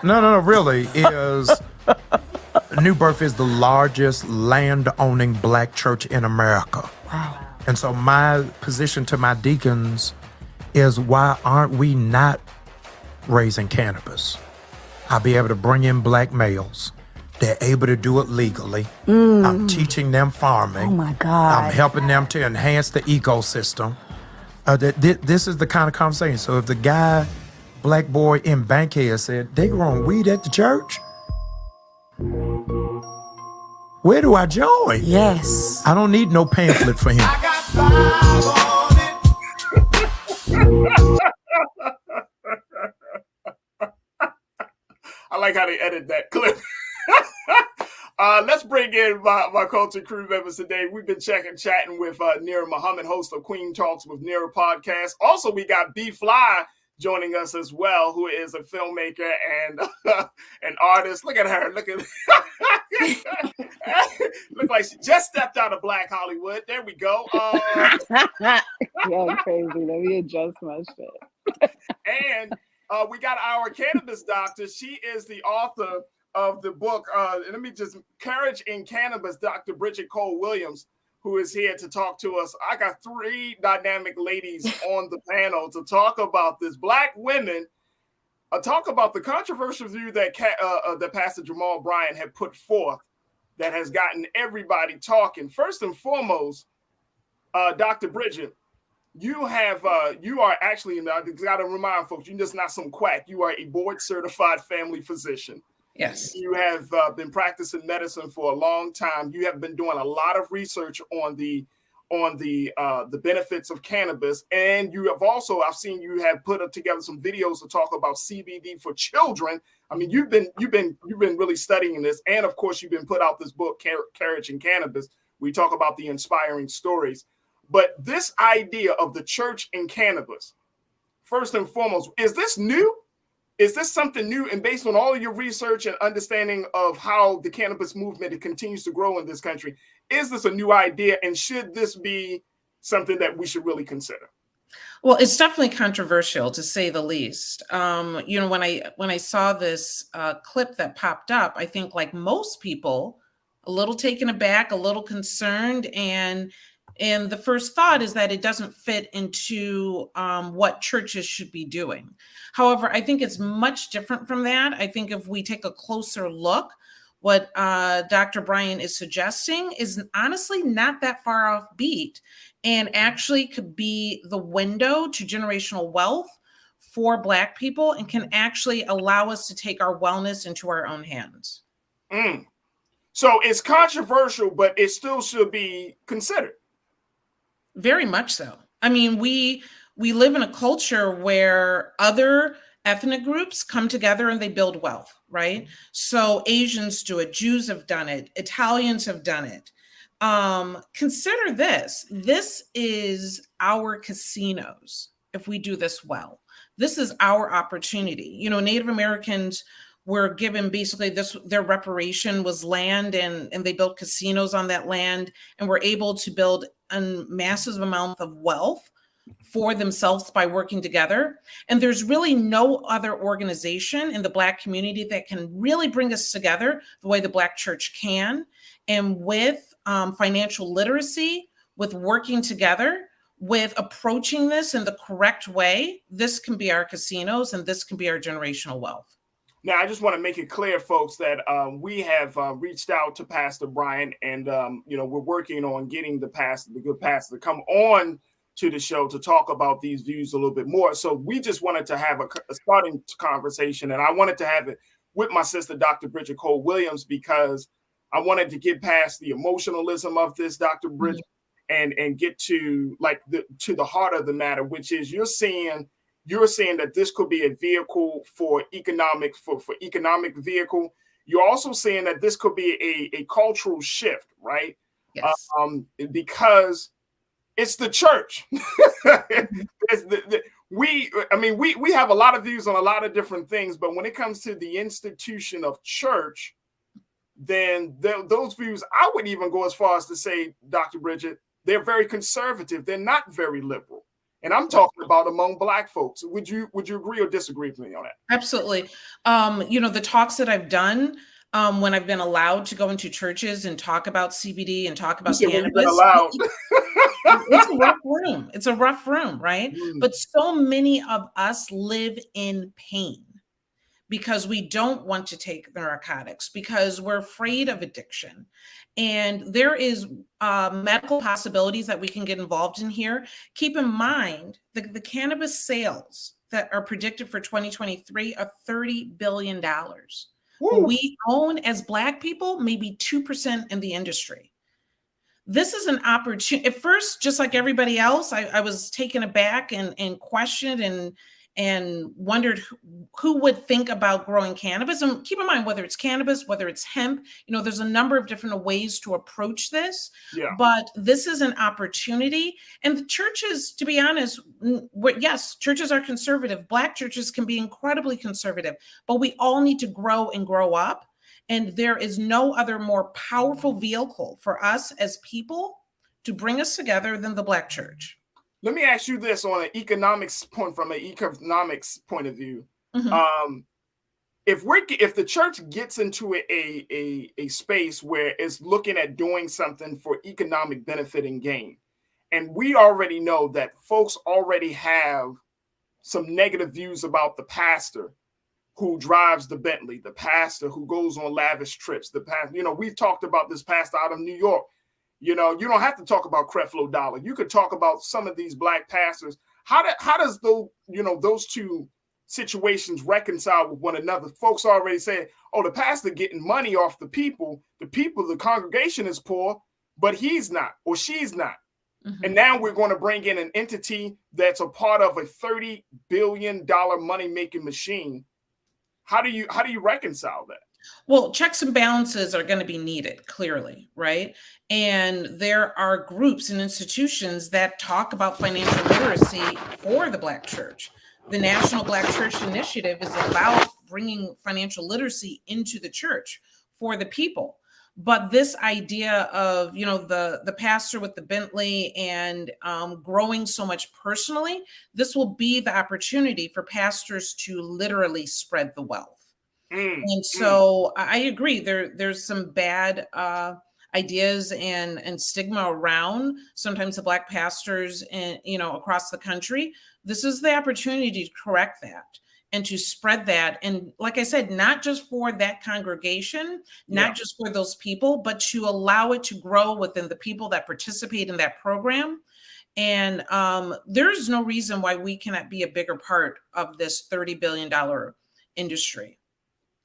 No, really, is... New Birth is the largest land-owning Black church in America. Wow. And so my position to my deacons is, why aren't we not raising cannabis? I'll be able to bring in Black males. They're able to do it legally. I'm teaching them farming. Oh my God. I'm helping them to enhance the ecosystem. This is the kind of conversation. So if the guy, Black boy in Bankhead said, they growing weed at the church, where do I join? Yes. I don't need no pamphlet for him. I got 5 on it. I like how they edit that clip. Let's bring in my culture crew members today. We've been chatting with Nira Muhammad, host of Queen Talks with Nira podcast. Also, we got B Fly joining us as well, who is a filmmaker and an artist. Look at her. Look like she just stepped out of Black Hollywood. There we go. You're crazy. Let me adjust my shit. And we got our cannabis doctor. She is the author of the book, Courage in Cannabis, Dr. Bridget Cole Williams, who is here to talk to us. I got 3 dynamic ladies on the panel to talk about this. Black women, talk about the controversial view that Pastor Jamal Bryant had put forth that has gotten everybody talking. First and foremost, Dr. Bridget, you are actually, I got to remind folks, you're just not some quack. You are a board-certified family physician. Yes. You have been practicing medicine for a long time. You have been doing a lot of research on the benefits of cannabis, and you have also, I've seen you have put up together some videos to talk about CBD for children. I mean, you've been really studying this, and of course, you've been put out this book, Courage in Cannabis. We talk about the inspiring stories, but this idea of the church and cannabis, first and foremost, is this new? Is this something new? And based on all of your research and understanding of how the cannabis movement continues to grow in this country, is this a new idea? And should this be something that we should really consider? Well, it's definitely controversial, to say the least. You know, when I saw this clip that popped up, I think, like most people, a little taken aback, a little concerned, and the first thought is that it doesn't fit into what churches should be doing. However, I think it's much different from that. I think if we take a closer look, what Dr. Bryant is suggesting is honestly not that far off beat, and actually could be the window to generational wealth for Black people, and can actually allow us to take our wellness into our own hands. So it's controversial, but it still should be considered. Very much so. I mean, we live in a culture where other ethnic groups come together and they build wealth, right? So Asians do it, Jews have done it, Italians have done it. Consider this. This is our casinos if we do this well. This is our opportunity. You know, Native Americans were given basically their reparation was land, and they built casinos on that land and were able to build a massive amount of wealth for themselves by working together. And there's really no other organization in the Black community that can really bring us together the way the Black church can. And with financial literacy, with working together, with approaching this in the correct way, this can be our casinos and this can be our generational wealth. Now, I just want to make it clear, folks, that we have reached out to Pastor Bryant, and you know, we're working on getting the good pastor to come on to the show to talk about these views a little bit more. So we just wanted to have a starting conversation, and I wanted to have it with my sister, Dr. Bridget Cole Williams, because I wanted to get past the emotionalism of this, Dr. Bridget, and get to the heart of the matter, which is you're saying that this could be a vehicle for economic vehicle. You're also saying that this could be a cultural shift, right? Yes. Because it's the church. We have a lot of views on a lot of different things, but when it comes to the institution of church, then those views, I would even go as far as to say, Dr. Bridget, they're very conservative. They're not very liberal. And I'm talking about among Black folks. Would you agree or disagree with me on that? Absolutely. You know, the talks that I've done when I've been allowed to go into churches and talk about CBD and talk about cannabis. It's a rough room. It's a rough room, right? But so many of us live in pain because we don't want to take narcotics, because we're afraid of addiction. And there is medical possibilities that we can get involved in here. Keep in mind the cannabis sales that are predicted for 2023 are $30 billion. We own, as Black people, maybe 2% in the industry. This is an opportunity. At first, just like everybody else, I was taken aback and questioned and wondered who would think about growing cannabis. And keep in mind, whether it's cannabis, whether it's hemp, you know, there's a number of different ways to approach this. Yeah. But this is an opportunity. And the churches, to be honest, yes, churches are conservative. Black churches can be incredibly conservative, but we all need to grow and grow up. And there is no other more powerful vehicle for us as people to bring us together than the Black church. Let me ask you this from an economics point of view. If the church gets into a space where it's looking at doing something for economic benefit and gain, and we already know that folks already have some negative views about the pastor who drives the Bentley, the pastor who goes on lavish trips, the pastor, you know, we've talked about this pastor out of New York. You know, you don't have to talk about Creflo Dollar. You could talk about some of these Black pastors. How does those two situations reconcile with one another? Folks already saying, "Oh, the pastor getting money off the people. The congregation is poor, but he's not or she's not." And now we're going to bring in an entity that's a part of a $30 billion money making machine. How do you reconcile that? Well, checks and balances are going to be needed, clearly, right? And there are groups and institutions that talk about financial literacy for the Black church. the National Black Church Initiative is about bringing financial literacy into the church for the people. But this idea of, the pastor with the Bentley and growing so much personally, this will be the opportunity for pastors to literally spread the wealth. And so I agree, there's some bad ideas and stigma around sometimes the Black pastors and, across the country. This is the opportunity to correct that and to spread that. And like I said, not just for that congregation, not just for those people, but to allow it to grow within the people that participate in that program. And there's no reason why we cannot be a bigger part of this $30 billion industry.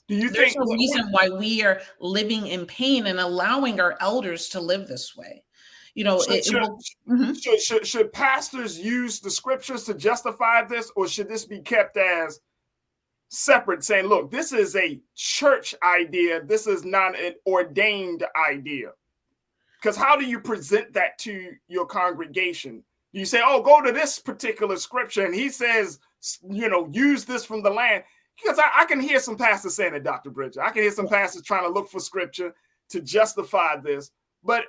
Do you There's think no reason why we are living in pain and allowing our elders to live this way? Should pastors use the scriptures to justify this, or should this be kept as separate, saying, look, this is a church idea, this is not an ordained idea? Because how do you present that to your congregation? You say, oh, go to this particular scripture, and he says, use this from the land. Because I can hear some pastors saying it, Dr. Bridger. I can hear some pastors trying to look for scripture to justify this. But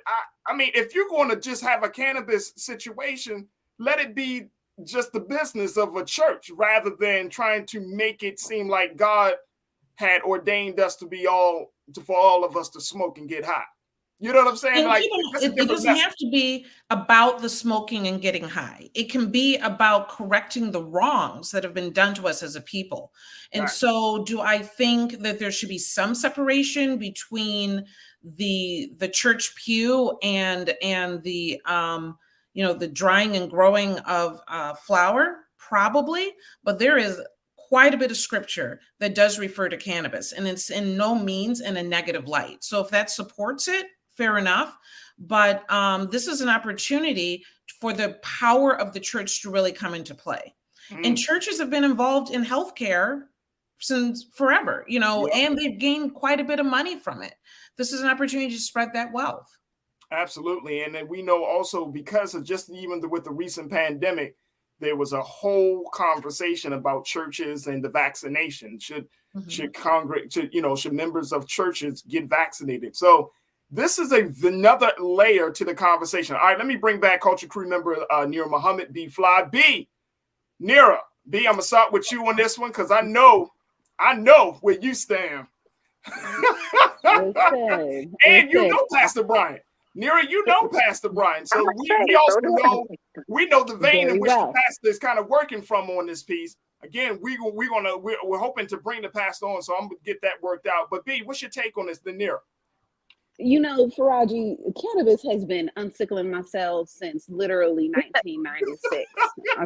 I mean, if you're going to just have a cannabis situation, let it be just the business of a church rather than trying to make it seem like God had ordained us for all of us to smoke and get high. You know what I'm saying? Like, it doesn't have to be about the smoking and getting high. It can be about correcting the wrongs that have been done to us as a people. And so do I think that there should be some separation between the church pew and the the drying and growing of flower? Probably, but there is quite a bit of scripture that does refer to cannabis, and it's in no means in a negative light. So if that supports it, fair enough. But this is an opportunity for the power of the church to really come into play. And churches have been involved in healthcare since forever, and they've gained quite a bit of money from it. This is an opportunity to spread that wealth. Absolutely. And then we know also, because of just even with the recent pandemic, there was a whole conversation about churches and the vaccination. Should members of churches get vaccinated? So this is another layer to the conversation. All right, let me bring back Culture Crew member Nira Muhammad, B Fly. Nira, I'm gonna start with you on this one because I know where you stand. And you know Pastor Bryant. Nira, you know Pastor Bryant. So we also know the vein in which the pastor is kind of working from on this piece. Again, we're hoping to bring the pastor on, so I'm gonna get that worked out. But B, what's your take on this, Nira? Farajii, cannabis has been unsickling my cells since literally 1996.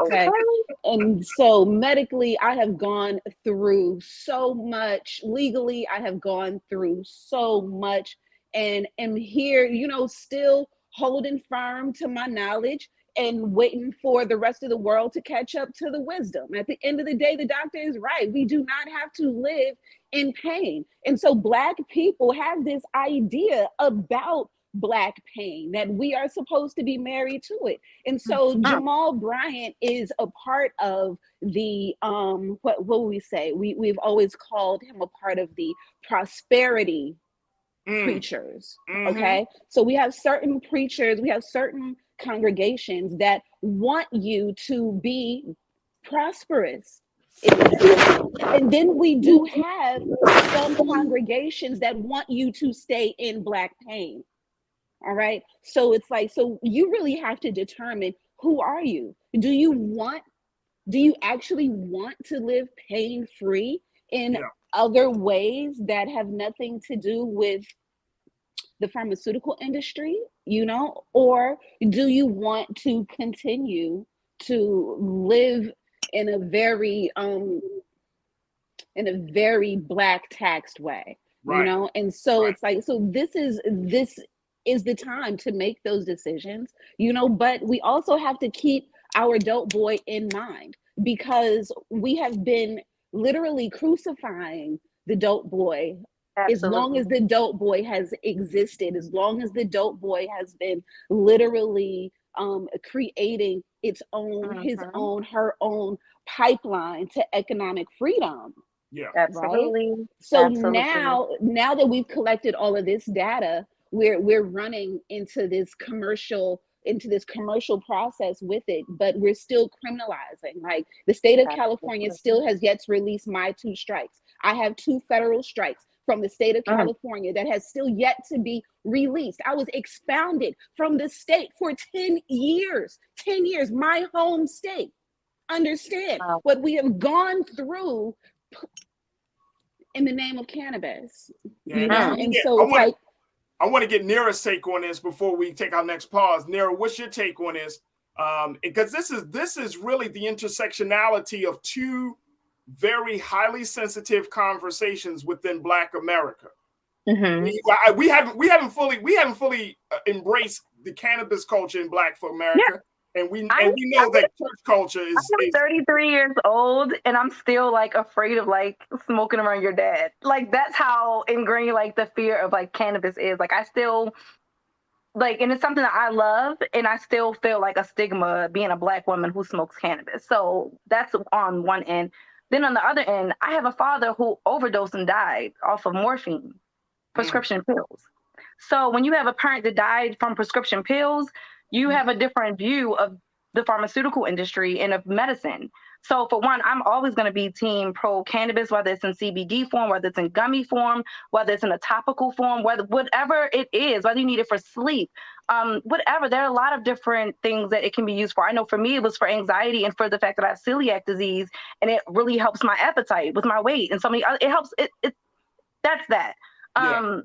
Okay. And so medically, I have gone through so much. Legally, I have gone through so much, and am here, still holding firm to my knowledge and waiting for the rest of the world to catch up to the wisdom. At the end of the day, the doctor is right. We do not have to live in pain. And so Black people have this idea about Black pain, that we are supposed to be married to it. And so Jamal Bryant is a part of the, what will we say? We've always called him a part of the prosperity preachers, okay? So we have certain preachers, we have certain congregations that want you to be prosperous. And then we do have some congregations that want you to stay in Black pain. All right. So it's like, so you really have to determine, who are you? Do you actually want to live pain-free in other ways that have nothing to do with the pharmaceutical industry, or do you want to continue to live in a very Black taxed way, and so it's like, so this is the time to make those decisions, but we also have to keep our dope boy in mind, because we have been literally crucifying the dope boy. Absolutely. As long as the dope boy has existed, as long as the dope boy has been literally creating its own, his own, her own pipeline to economic freedom. Yeah, absolutely. Right? So Absolutely. now that we've collected all of this data, we're running into this commercial process with it, but we're still criminalizing. Like the state of California still has yet to release my 2 strikes. I have 2 federal strikes from the state of California that has still yet to be released. I was expounded from the state for 10 years, my home state. Understand what we have gone through in the name of cannabis. Yeah, you know? And so it's I want to get Nira's take on this before we take our next pause. Nira, what's your take on this? Because this is really the intersectionality of 2 very highly sensitive conversations within Black America. Mm-hmm. We haven't fully embraced the cannabis culture in Black America. Yeah. And we know that church culture is. I'm 33 years old, and I'm still like afraid of like smoking around your dad. Like that's how ingrained like the fear of like cannabis is. Like I still like, and it's something that I love, and I still feel like a stigma being a Black woman who smokes cannabis. So that's on one end. Then on the other end, I have a father who overdosed and died off of morphine, prescription pills. So when you have a parent that died from prescription pills, you have a different view of the pharmaceutical industry and of medicine. So for one, I'm always going to be team pro cannabis, whether it's in CBD form, whether it's in gummy form, whether it's in a topical form, whatever it is, whether you need it for sleep, whatever. There are a lot of different things that it can be used for. I know for me, it was for anxiety and for the fact that I have celiac disease, and it really helps my appetite with my weight. And so many, it helps. That's that. Yeah.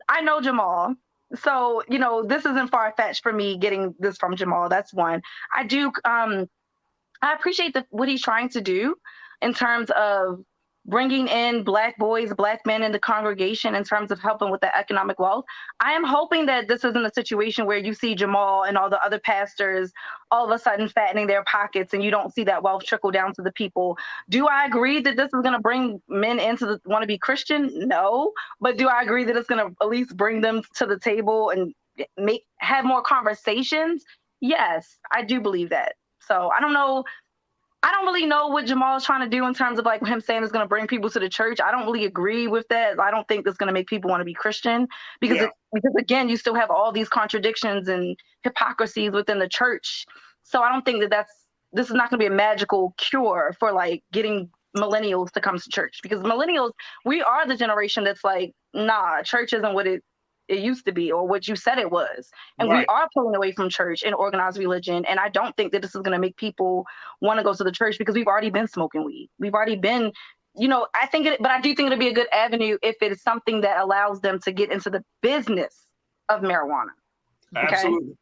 I know Jamal. So, you know, this isn't far-fetched for me getting this from Jamal. That's one. I do, I appreciate what he's trying to do in terms of bringing in Black boys, Black men in the congregation in terms of helping with the economic wealth. I am hoping that this isn't a situation where you see Jamal and all the other pastors all of a sudden fattening their pockets and you don't see that wealth trickle down to the people. Do I agree that this is going to bring men into want to be Christian? No. But do I agree that it's going to at least bring them to the table and have more conversations? Yes, I do believe that. So I don't know. I don't really know what Jamal is trying to do in terms of like him saying it's going to bring people to the church. I don't really agree with that. I don't think that's going to make people want to be Christian because again, you still have all these contradictions and hypocrisies within the church. So I don't think this is not going to be a magical cure for like getting millennials to come to church, because millennials, we are the generation that's like, nah, church isn't what it used to be or what you said it was. And we are pulling away from church and organized religion. And I don't think that this is going to make people want to go to the church because we've already been smoking weed. We've already been, you know, but I do think it'll be a good avenue if it is something that allows them to get into the business of marijuana. Okay? Absolutely.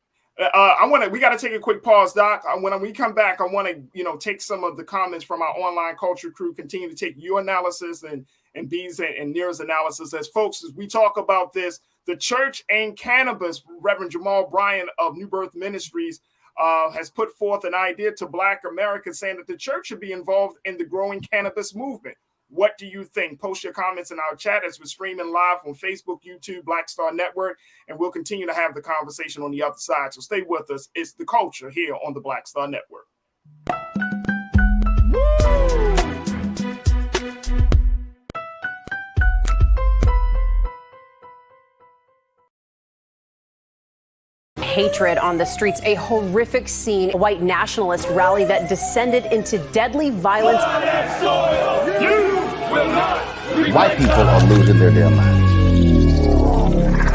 We got to take a quick pause, Doc. When we come back, I want to, take some of the comments from our online culture crew, continue to take your analysis and B's and Nira's analysis as we talk about this. The church and cannabis, Reverend Jamal Bryant of New Birth Ministries has put forth an idea to Black Americans saying that the church should be involved in the growing cannabis movement. What do you think? Post your comments in our chat as we're streaming live on Facebook, YouTube, Black Star Network, and we'll continue to have the conversation on the other side. So stay with us. It's The Culture here on the Black Star Network. Hatred on the streets, a horrific scene, a white nationalist rally that descended into deadly violence. White people are losing their damn minds.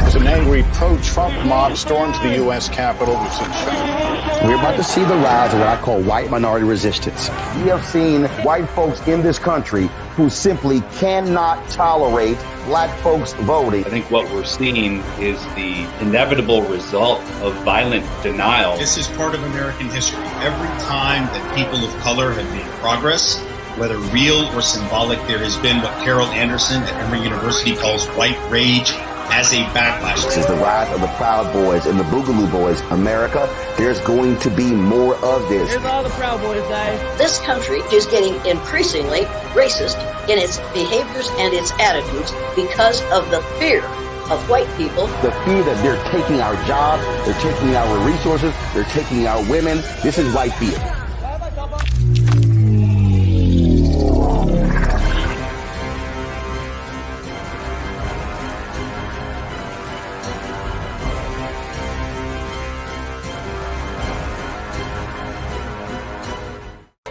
As an angry pro-Trump mob stormed the U.S. Capitol, we've seen shooting. We're about to see the rise of what I call white minority resistance. We have seen white folks in this country who simply cannot tolerate Black folks voting. I think what we're seeing is the inevitable result of violent denial. This is part of American history. Every time that people of color have made progress, whether real or symbolic, there has been what Carol Anderson at Emory University calls white rage as a backlash. This is the rise of the Proud Boys and the Boogaloo Boys. America, there's going to be more of this. Here's all the Proud Boys, guys. This country is getting increasingly racist in its behaviors and its attitudes because of the fear of white people. The fear that they're taking our jobs, they're taking our resources, they're taking our women. This is white fear.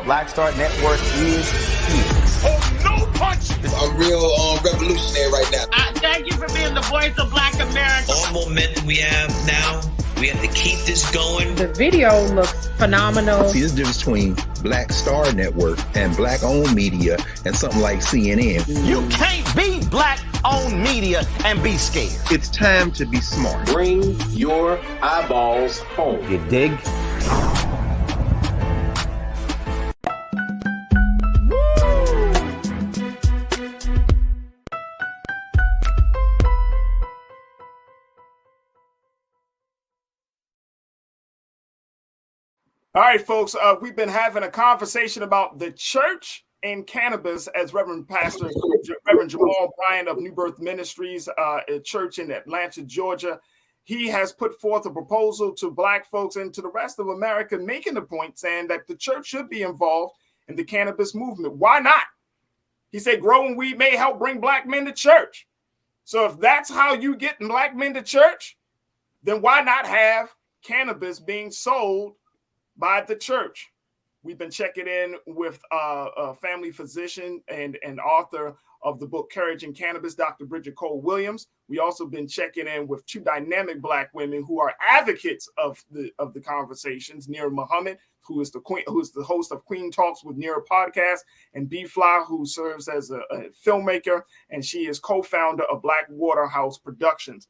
Black Star Network is here. Oh, no punch! I'm real revolutionary right now. Thank you for being the voice of Black America. All momentum we have now, we have to keep this going. The video looks phenomenal. See, there's a difference between Black Star Network and black-owned media and something like CNN. You can't be black-owned media and be scared. It's time to be smart. Bring your eyeballs home. You dig? All right, folks, we've been having a conversation about the church and cannabis as Reverend Jamal Bryant of New Birth Ministries, a church in Atlanta, Georgia. He has put forth a proposal to Black folks and to the rest of America, making the point saying that the church should be involved in the cannabis movement. Why not? He said growing weed may help bring Black men to church. So if that's how you get Black men to church, then why not have cannabis being sold by the church? We've been checking in with a family physician and author of the book Courage in Cannabis, Dr. Bridget Cole Williams. We also been checking in with two dynamic Black women who are advocates of the conversations. Nira Muhammad, who is the host of Queen Talks with Nira podcast, and B Fly, who serves as a filmmaker, and she is co-founder of Black Waterhouse Productions.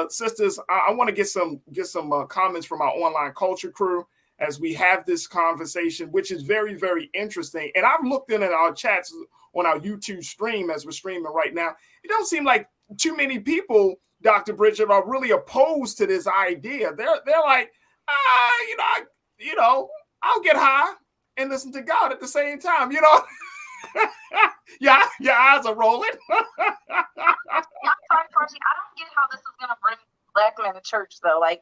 Sisters, I want to get some comments from our online culture crew as we have this conversation, which is very, very interesting. And I've looked in at our chats on our YouTube stream as we're streaming right now. It don't seem like too many people, Dr. Bridget, are really opposed to this idea. They're like, I'll get high and listen to God at the same time, Yeah, your eyes are rolling. I don't get how this is going to bring Black men to church, though. Like,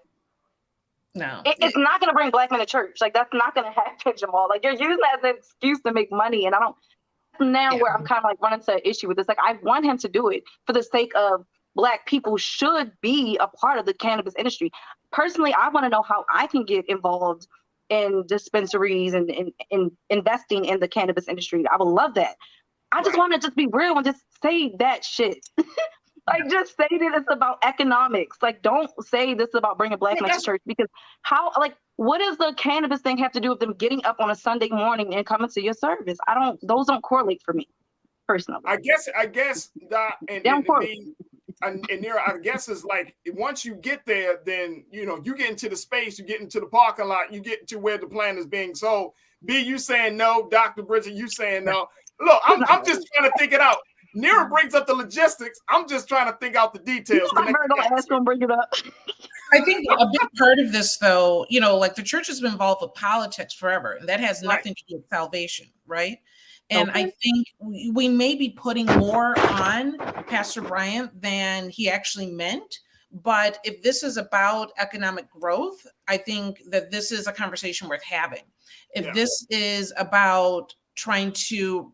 no, it's not going to bring Black men to church. Like, that's not going to happen, Jamal. Like, you're using that as an excuse to make money. And I don't, now where I'm kind of like running into an issue with this. Like, I want him to do it for the sake of Black people should be a part of the cannabis industry. Personally, I want to know how I can get involved in dispensaries and in investing in the cannabis industry. I would love that. I just want to just be real and just say that shit. Like, just say that it's about economics. Like, don't say this is about bringing Black men to church, because what does the cannabis thing have to do with them getting up on a Sunday morning and coming to your service? Those don't correlate for me personally. I guess that and Nira, I guess is like, once you get there, then you get into the space, you get into the parking lot, you get to where the plant is being sold. B, you saying no, Dr. Bridget, you saying no. Look, I'm just trying to think it out. Nira brings up the logistics. I'm just trying to think out the details. Bring it up. I think a big part of this, though, like the church has been involved with politics forever, and that has nothing to do with salvation, right? And I think we may be putting more on Pastor Bryant than he actually meant. But if this is about economic growth, I think that this is a conversation worth having. If this is about trying to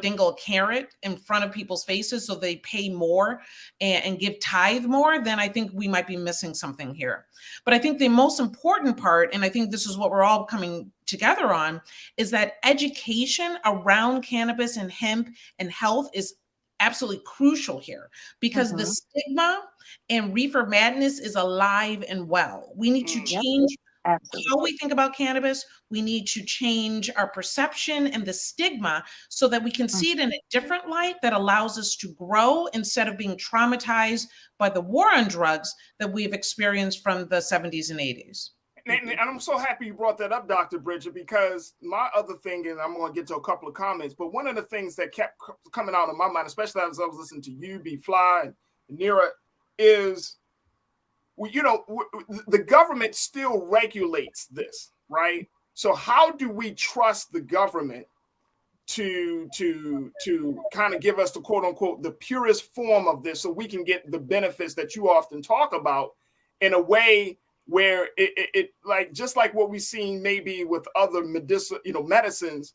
dingle a carrot in front of people's faces so they pay more and give tithe more, then I think we might be missing something here. But I think the most important part, and I think this is what we're all coming together on, is that education around cannabis and hemp and health is absolutely crucial here, because the stigma and reefer madness is alive and well. We need to change how we think about cannabis. We need to change our perception and the stigma so that we can see it in a different light that allows us to grow instead of being traumatized by the war on drugs that we've experienced from the 70s and 80s. And I'm so happy you brought that up, Dr. Bridget, because my other thing, and I'm going to get to a couple of comments, but one of the things that kept coming out of my mind, especially as I was listening to you, B Fly, and Nira, is the government still regulates this, right? So how do we trust the government to kind of give us the quote unquote the purest form of this, so we can get the benefits that you often talk about in a way where it like just like what we've seen maybe with other medicines,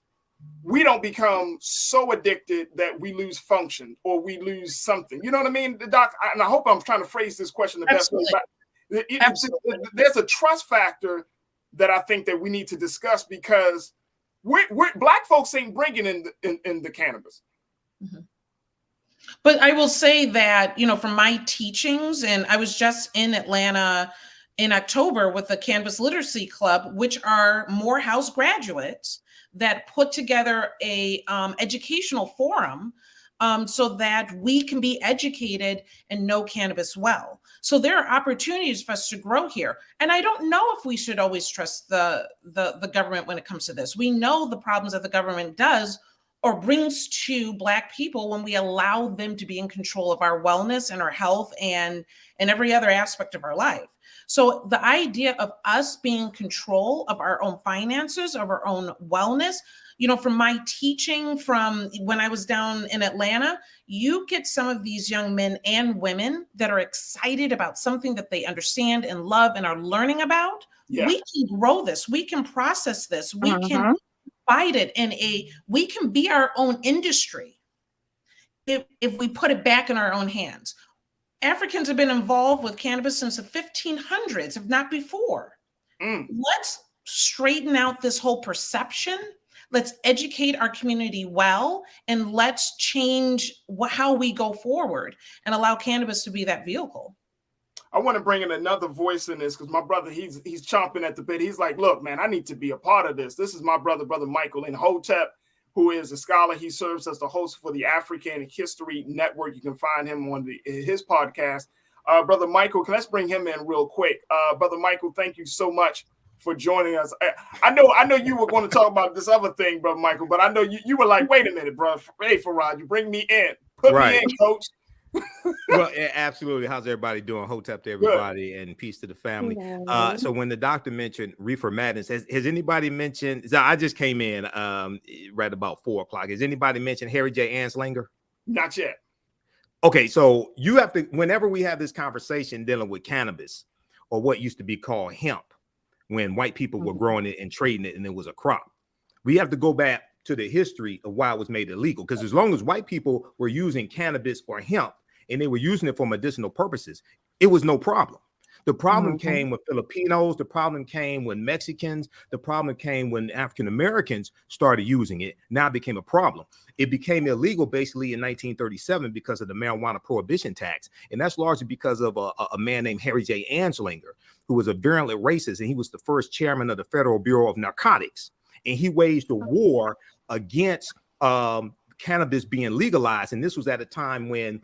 we don't become so addicted that we lose function or we lose something. You know what I mean, Doc? And I hope I'm trying to phrase this question the best way. There's a trust factor that I think that we need to discuss, because we're Black folks ain't bringing in the cannabis. Mm-hmm. But I will say that, from my teachings, and I was just in Atlanta in October with the Cannabis Literacy Club, which are Morehouse graduates that put together a educational forum so that we can be educated and know cannabis well. So there are opportunities for us to grow here. And I don't know if we should always trust the government when it comes to this. We know the problems that the government does or brings to Black people when we allow them to be in control of our wellness and our health and every other aspect of our life. So the idea of us being in control of our own finances, of our own wellness, from my teaching from when I was down in Atlanta, you get some of these young men and women that are excited about something that they understand and love and are learning about. Yeah. We can grow this. We can process this. We can fight it we can be our own industry if we put it back in our own hands. Africans have been involved with cannabis since the 1500s, if not before. Let's straighten out this whole perception. Let's educate our community well, and let's change how we go forward and allow cannabis to be that vehicle. I want to bring in another voice in this, because my brother, he's chomping at the bit. He's like, look, man, I need to be a part of this. This is my brother Michael in Hotep, who is a scholar. He serves as the host for the African History Network. You can find him on his podcast. Brother Michael, let's bring him in real quick. Brother Michael, thank you so much for joining us. I know you were going to talk about this other thing, Brother Michael, but I know you were like, wait a minute, bro. Hey, Farajii, bring me in. Put me in, coach. Well, absolutely. How's everybody doing? Hotep to everybody. Good. And peace to the family. So when the doctor mentioned reefer madness, has anybody mentioned, so I just came in right about 4:00. Has anybody mentioned Harry J. Anslinger? Not yet. Okay, so you have to, whenever we have this conversation dealing with cannabis, or what used to be called hemp, when white people were growing it and trading it and it was a crop, we have to go back to the history of why it was made illegal. Because as long as white people were using cannabis or hemp and they were using it for medicinal purposes, it was no problem. The problem came with Filipinos. The problem came when Mexicans. The problem came when African Americans started using it. Now it became a problem. It became illegal basically in 1937 because of the marijuana prohibition tax. And that's largely because of a man named Harry J. Anslinger, who was a virulent racist. And he was the first chairman of the Federal Bureau of Narcotics. And he waged a war against cannabis being legalized. And this was at a time when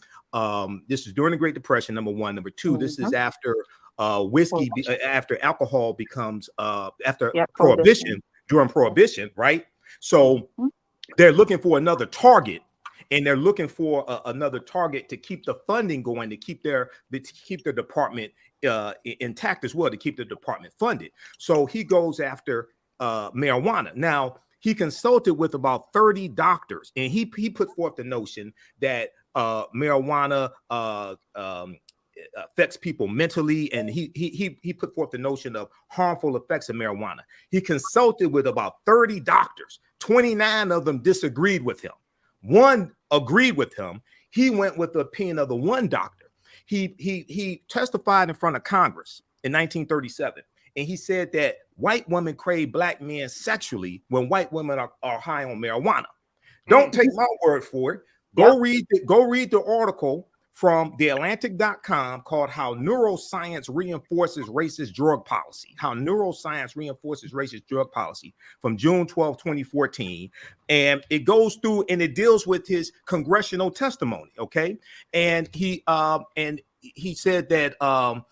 this is during the Great Depression, number one. Number two, this is after whiskey, after alcohol becomes prohibition, during prohibition, right? So they're looking for another target, and they're looking for another target to keep the funding going, to keep their department intact as well, to keep the department funded. So he goes after marijuana. Now, he consulted with about 30 doctors, and he put forth the notion that marijuana affects people mentally, and he put forth the notion of harmful effects of marijuana. He consulted with about 30 doctors. 29 of them disagreed with him. One agreed with him. He went with the opinion of the one doctor. He testified in front of Congress in 1937. And he said that white women crave black men sexually when white women are high on marijuana. Don't take my word for it. Go read the article from theatlantic.com called How Neuroscience Reinforces Racist Drug Policy. How Neuroscience Reinforces Racist Drug Policy from June 12, 2014. And it goes through and it deals with his congressional testimony. Okay. And he said that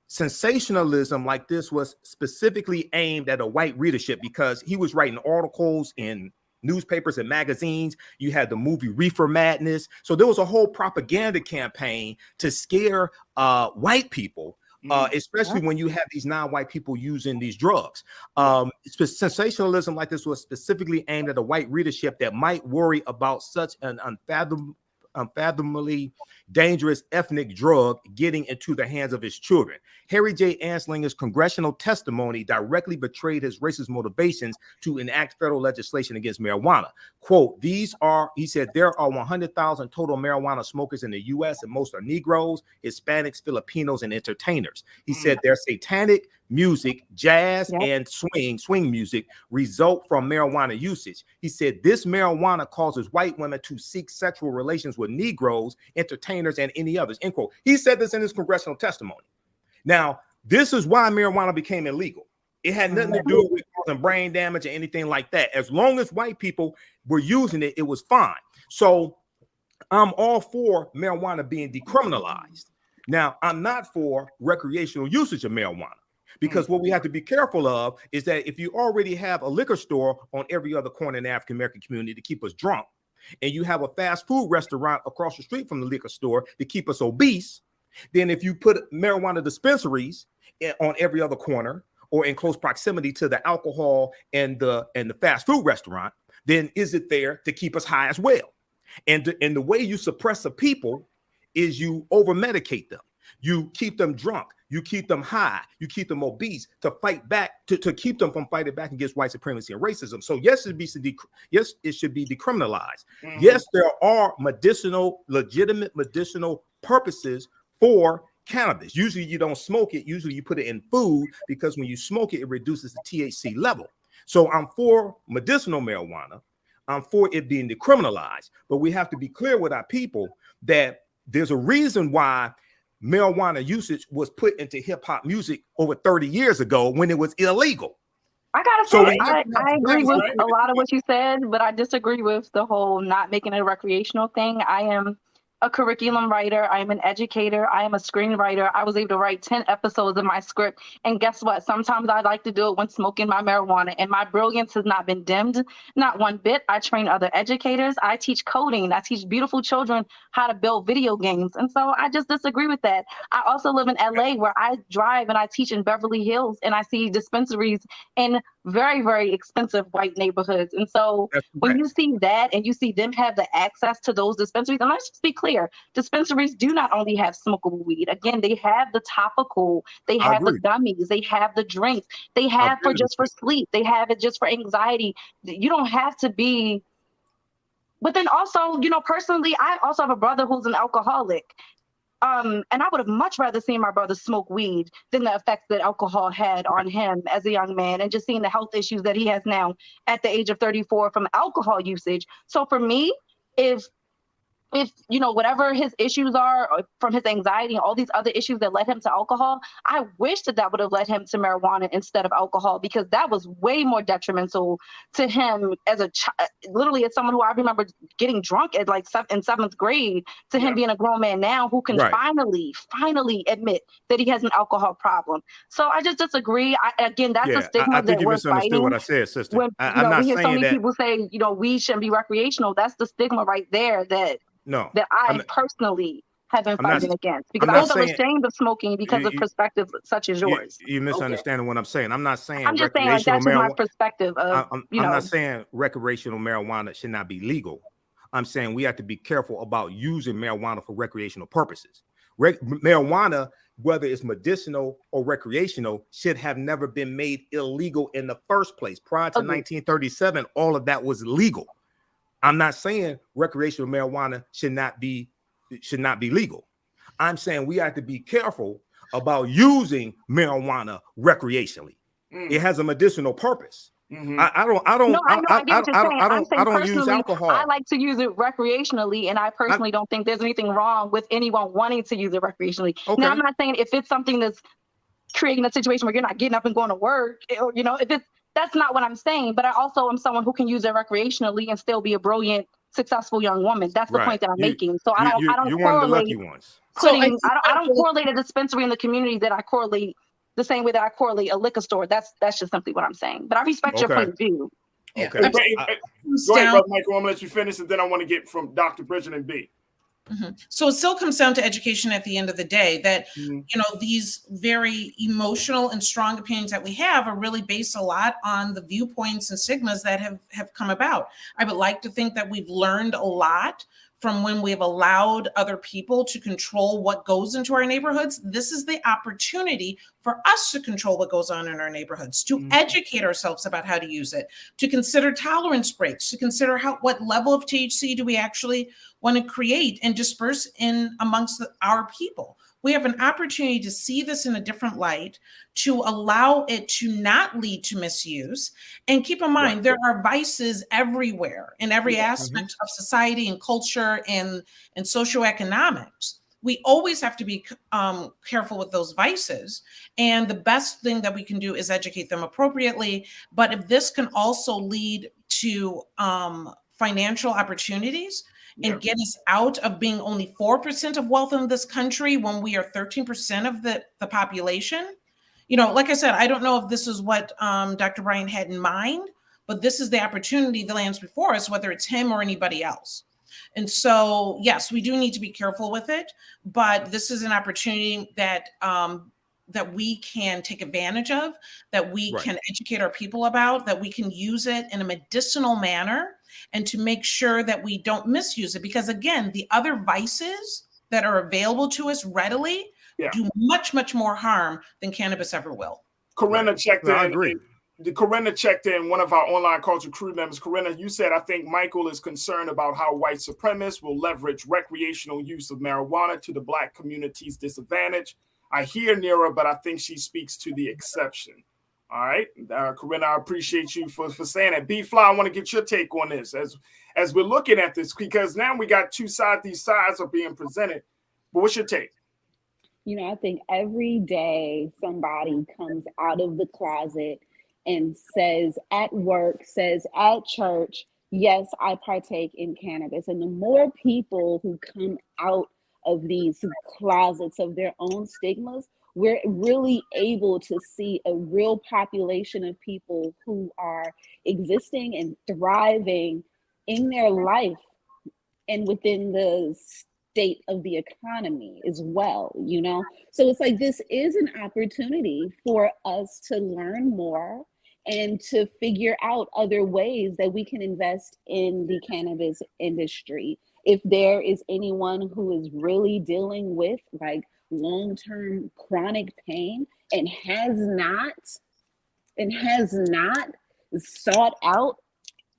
sensationalism like this was specifically aimed at a white readership, because he was writing articles in newspapers and magazines. You had the movie Reefer Madness. So there was a whole propaganda campaign to scare white people especially when you have these non-white people using these drugs. Sensationalism like this was specifically aimed at a white readership that might worry about such an unfathomably dangerous ethnic drug getting into the hands of his children. Harry J. Anslinger's congressional testimony directly betrayed his racist motivations to enact federal legislation against marijuana. Quote, he said, there are 100,000 total marijuana smokers in the U.S. and most are Negroes, Hispanics, Filipinos, and entertainers. He said their satanic music, jazz, and swing music result from marijuana usage. He said this marijuana causes white women to seek sexual relations with Negroes, entertainers, and any others, end quote. He said this in his congressional testimony. Now, this is why marijuana became illegal. It had nothing to do with causing brain damage or anything like that. As long as white people were using it, it was fine. So I'm all for marijuana being decriminalized. Now, I'm not for recreational usage of marijuana. Because what we have to be careful of is that if you already have a liquor store on every other corner in the African American community to keep us drunk, and you have a fast food restaurant across the street from the liquor store to keep us obese, then if you put marijuana dispensaries on every other corner or in close proximity to the alcohol and the fast food restaurant, then is it there to keep us high as well? And the way you suppress the people is you over medicate them. You keep them drunk. You keep them high. You keep them obese to fight back, to keep them from fighting back against white supremacy and racism. So yes, it should be decriminalized. Yes, there are legitimate medicinal purposes for cannabis. Usually you don't smoke it. Usually you put it in food because when you smoke it, it reduces the THC level. So I'm for medicinal marijuana. I'm for it being decriminalized. But we have to be clear with our people that there's a reason why marijuana usage was put into hip hop music over 30 years ago when it was illegal. I gotta say, I agree with a lot of what you said, but I disagree with the whole not making it a recreational thing. I am a curriculum writer. I am an educator. I am a screenwriter. I was able to write 10 episodes of my script. And guess what? Sometimes I like to do it when smoking my marijuana. And my brilliance has not been dimmed, not one bit. I train other educators. I teach coding. I teach beautiful children how to build video games. And so I just disagree with that. I also live in LA where I drive and I teach in Beverly Hills and I see dispensaries in very, very expensive white neighborhoods. And so when you see that and you see them have the access to those dispensaries, and let's just be clear, dispensaries do not only have smokable weed. Again, they have the topical, they have the gummies, they have the drinks, they have just for sleep, they have it just for anxiety. You don't have to be, but then also, personally, I also have a brother who's an alcoholic. And I would have much rather seen my brother smoke weed than the effects that alcohol had on him as a young man, and just seeing the health issues that he has now at the age of 34 from alcohol usage. So for me, if whatever his issues are from his anxiety and all these other issues that led him to alcohol, I wish that would have led him to marijuana instead of alcohol, because that was way more detrimental to him as a child, literally as someone who I remember getting drunk at in 7th grade, to him being a grown man now who can finally admit that he has an alcohol problem. So I just disagree. Again, that's a stigma I think that we're misunderstood fighting. what I said, sister. When I'm not we hear saying so many that people say, weed shouldn't be recreational. That's the stigma right there that I personally have been fighting against, because I don't feel ashamed of smoking because of perspectives such as yours. You're misunderstanding what I'm saying. I'm not saying I'm just saying that's just my perspective of, I'm not saying recreational marijuana should not be legal. I'm saying we have to be careful about using marijuana for recreational purposes. Marijuana, whether it's medicinal or recreational, should have never been made illegal in the first place. Prior to 1937, all of that was legal. I'm not saying recreational marijuana should not be legal. I'm saying we have to be careful about using marijuana recreationally. It has a medicinal purpose. I don't use alcohol. I like to use it recreationally, and I personally don't think there's anything wrong with anyone wanting to use it recreationally. Okay. Now, I'm not saying if it's something that's creating a situation where you're not getting up and going to work, or if it's, that's not what I'm saying. But I also am someone who can use it recreationally and still be a brilliant, successful young woman. That's the point that I'm making. So I don't you're one of the lucky ones. I don't correlate a dispensary in the community that I correlate the same way that I correlate a liquor store. That's just simply what I'm saying. But I respect your point of view. Okay. Go ahead, brother Michael. I'm gonna let you finish, and then I want to get from Dr. Bridget and B. So it still comes down to education at the end of the day, that, you know, these very emotional and strong opinions that we have are really based a lot on the viewpoints and stigmas that have come about. I would like to think that we've learned a lot from when we've allowed other people to control what goes into our neighborhoods. This is the opportunity for us to control what goes on in our neighborhoods, to educate ourselves about how to use it, to consider tolerance breaks, to consider what level of THC do we actually want to create and disperse in amongst our people. We have an opportunity to see this in a different light, to allow it to not lead to misuse. And keep in mind, there are vices everywhere in every aspect of society and culture and socioeconomics. We always have to be careful with those vices. And the best thing that we can do is educate them appropriately. But if this can also lead to financial opportunities, and get us out of being only 4% of wealth in this country when we are 13% of the population. You know, like I said, I don't know if this is what Dr. Bryant had in mind, but this is the opportunity that lands before us, whether it's him or anybody else. And so, yes, we do need to be careful with it, but this is an opportunity that that we can take advantage of, that we can educate our people about, that we can use it in a medicinal manner, and to make sure that we don't misuse it. Because again, the other vices that are available to us readily do much, much more harm than cannabis ever will. Corinna checked in. I agree. Corinna checked in, one of our online culture crew members. Corinna, you said, I think Michael is concerned about how white supremacists will leverage recreational use of marijuana to the Black community's disadvantage. I hear Nira, but I think she speaks to the exception. All right, Corinna, I appreciate you for saying that. B-Fly, I want to get your take on this as we're looking at this, because now we got two sides. These sides are being presented. But what's your take? You know, I think every day somebody comes out of the closet and says at work, says at church, yes, I partake in cannabis. And the more people who come out of these closets of their own stigmas, we're really able to see a real population of people who are existing and thriving in their life and within the state of the economy as well, you know? So it's like, this is an opportunity for us to learn more and to figure out other ways that we can invest in the cannabis industry. If there is anyone who is really dealing with like long-term chronic pain and has not sought out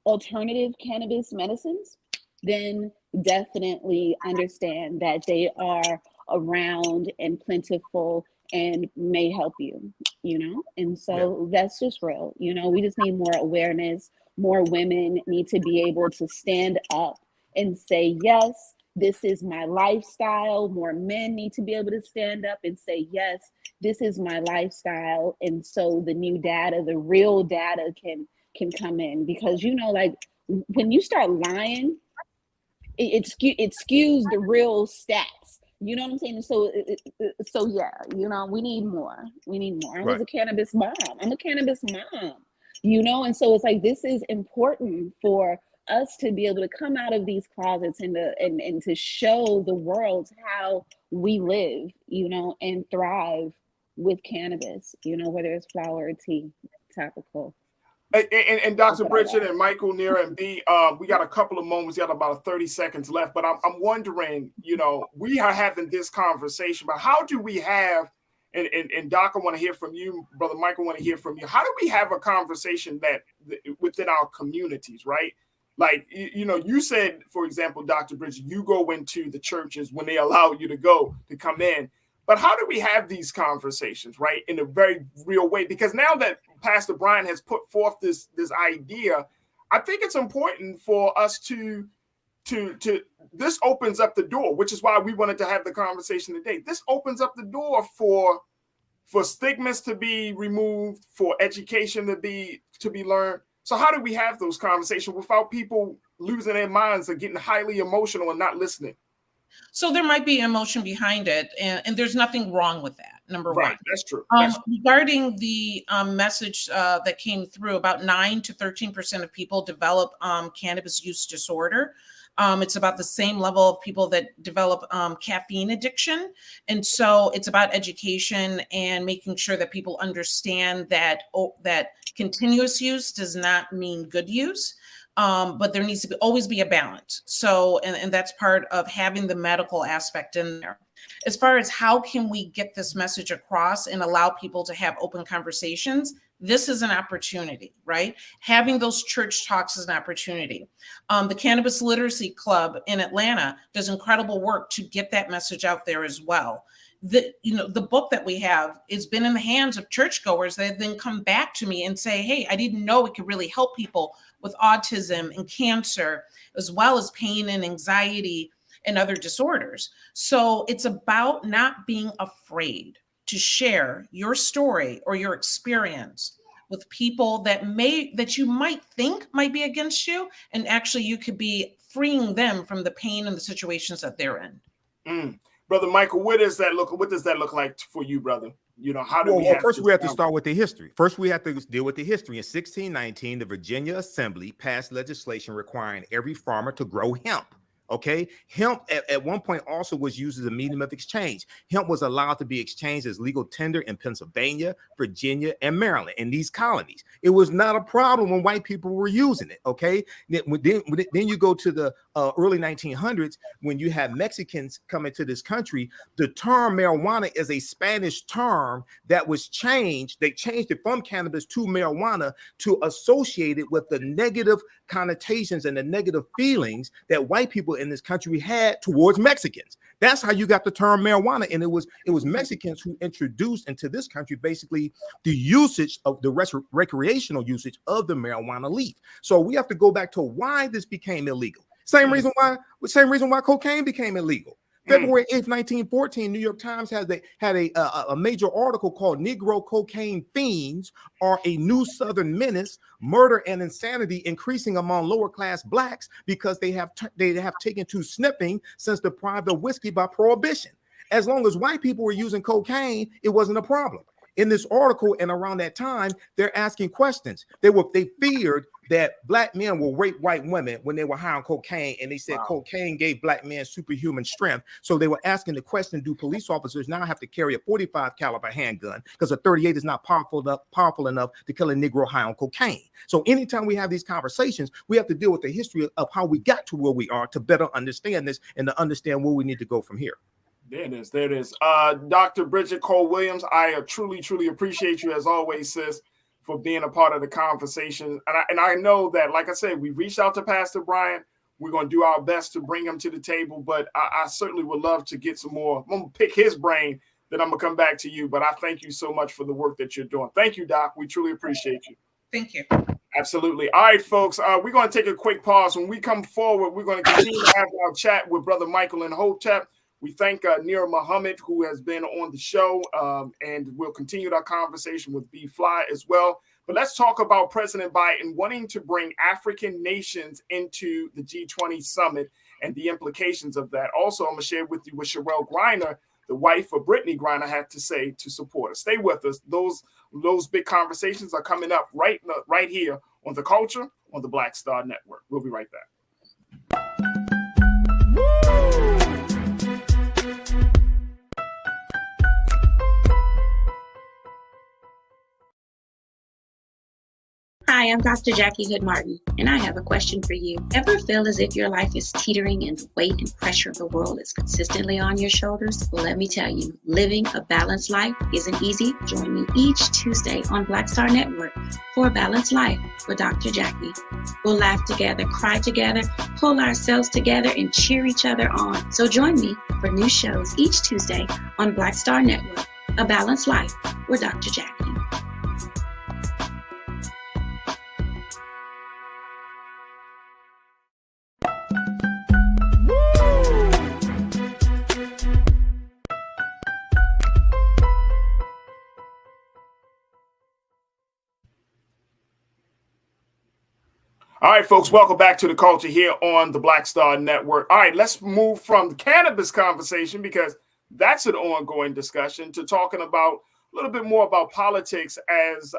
alternative cannabis medicines, then definitely understand that they are around and plentiful and may help you, you know? And so that's just real. You know, we just need more awareness. More women need to be able to stand up and say, yes, this is my lifestyle. More men need to be able to stand up and say, yes, this is my lifestyle. And so the new data, the real data can come in, because, you know, like when you start lying, it skews the real stats. You know what I'm saying? So yeah, you know, we need more. I was a cannabis mom. I'm a cannabis mom, you know? And so it's like, this is important for us to be able to come out of these closets and to show the world how we live, you know, and thrive with cannabis, you know, whether it's flower or tea, topical. And Dr. Bridget and Michael, Nira, and B, we got a couple of moments. We got about 30 seconds left, but I'm wondering, you know, we are having this conversation, but how do we have, and Doc, I want to hear from you, Brother Michael, I want to hear from you. How do we have a conversation that within our communities, right? Like, you know, you said, for example, Dr. Bridget, you go into the churches when they allow you to come in. But how do we have these conversations, right, in a very real way? Because now that Pastor Bryant has put forth this idea, I think it's important for us to this opens up the door, which is why we wanted to have the conversation today. This opens up the door for stigmas to be removed, for education to be learned. So how do we have those conversations without people losing their minds and getting highly emotional and not listening? So there might be emotion behind it, and there's nothing wrong with that, number one. That's true. Regarding the message that came through, about 9 to 13% of people develop cannabis use disorder. It's about the same level of people that develop caffeine addiction. And so it's about education and making sure that people understand that that continuous use does not mean good use. But there needs to always be a balance. So, and that's part of having the medical aspect in there. As far as how can we get this message across and allow people to have open conversations, this is an opportunity, right? Having those church talks is an opportunity. The Cannabis Literacy Club in Atlanta does incredible work to get that message out there as well. The book that we have has been in the hands of churchgoers that then come back to me and say, hey, I didn't know it could really help people with autism and cancer, as well as pain and anxiety and other disorders. So it's about not being afraid to share your story or your experience with people that you might think might be against you, and actually you could be freeing them from the pain and the situations that they're in. Brother Michael, what does that look like for you, brother? You know, how do we have first we have to start with the history. First, we have to deal with the history. In 1619, the Virginia Assembly passed legislation requiring every farmer to grow hemp. Okay, hemp at one point also was used as a medium of exchange. Hemp was allowed to be exchanged as legal tender in Pennsylvania, Virginia, and Maryland, in these colonies. It was not a problem when white people were using it. Okay, then you go to the early 1900s when you have Mexicans coming to this country. The term marijuana is a Spanish term that was changed. They changed it from cannabis to marijuana to associate it with the negative connotations and the negative feelings that white people in this country had towards Mexicans. That's how you got the term marijuana. And it was Mexicans who introduced into this country basically the usage of the recreational usage of the marijuana leaf. So we have to go back to why this became illegal. Same reason why cocaine became illegal. February 8th, 1914, New York Times had a major article called Negro Cocaine Fiends Are a New Southern Menace, Murder and Insanity Increasing Among Lower Class Blacks because they have taken to sniffing since deprived of whiskey by prohibition. As long as white people were using cocaine, it wasn't a problem. In this article and around that time, they're asking questions. They feared that black men will rape white women when they were high on cocaine, and they said cocaine gave black men superhuman strength. So they were asking the question: do police officers now have to carry a 45 caliber handgun because a 38 is not powerful enough to kill a Negro high on cocaine? So anytime we have these conversations, we have to deal with the history of how we got to where we are to better understand this and to understand where we need to go from here. There it is. Dr. Bridget Cole-Williams, I truly, truly appreciate you as always, sis, for being a part of the conversation. And I know that, like I said, we reached out to Pastor Bryant. We're going to do our best to bring him to the table, but I certainly would love to get some more. I'm going to pick his brain, then I'm going to come back to you. But I thank you so much for the work that you're doing. Thank you, Doc. We truly appreciate you. Thank you. Absolutely. All right, folks, we're going to take a quick pause. When we come forward, we're going to continue to have our chat with Brother Michael and Hotep. We thank Nir Muhammad, who has been on the show, and we'll continue our conversation with B Fly as well. But let's talk about President Biden wanting to bring African nations into the G20 summit and the implications of that. Also, I'm going to share with you what Cherelle Griner, the wife of Brittany Griner, had to say to support us. Stay with us. Those big conversations are coming up right here on The Culture on the Black Star Network. We'll be right back. Hi, I'm Dr. Jackie Hood Martin, and I have a question for you. Ever feel as if your life is teetering and the weight and pressure of the world is consistently on your shoulders? Well, let me tell you, living a balanced life isn't easy. Join me each Tuesday on Black Star Network for A Balanced Life with Dr. Jackie. We'll laugh together, cry together, pull ourselves together, and cheer each other on. So join me for new shows each Tuesday on Black Star Network, A Balanced Life with Dr. Jackie. All right, folks, welcome back to The Culture here on the Black Star Network. All right, let's move from the cannabis conversation, because that's an ongoing discussion, to talking about a little bit more about politics as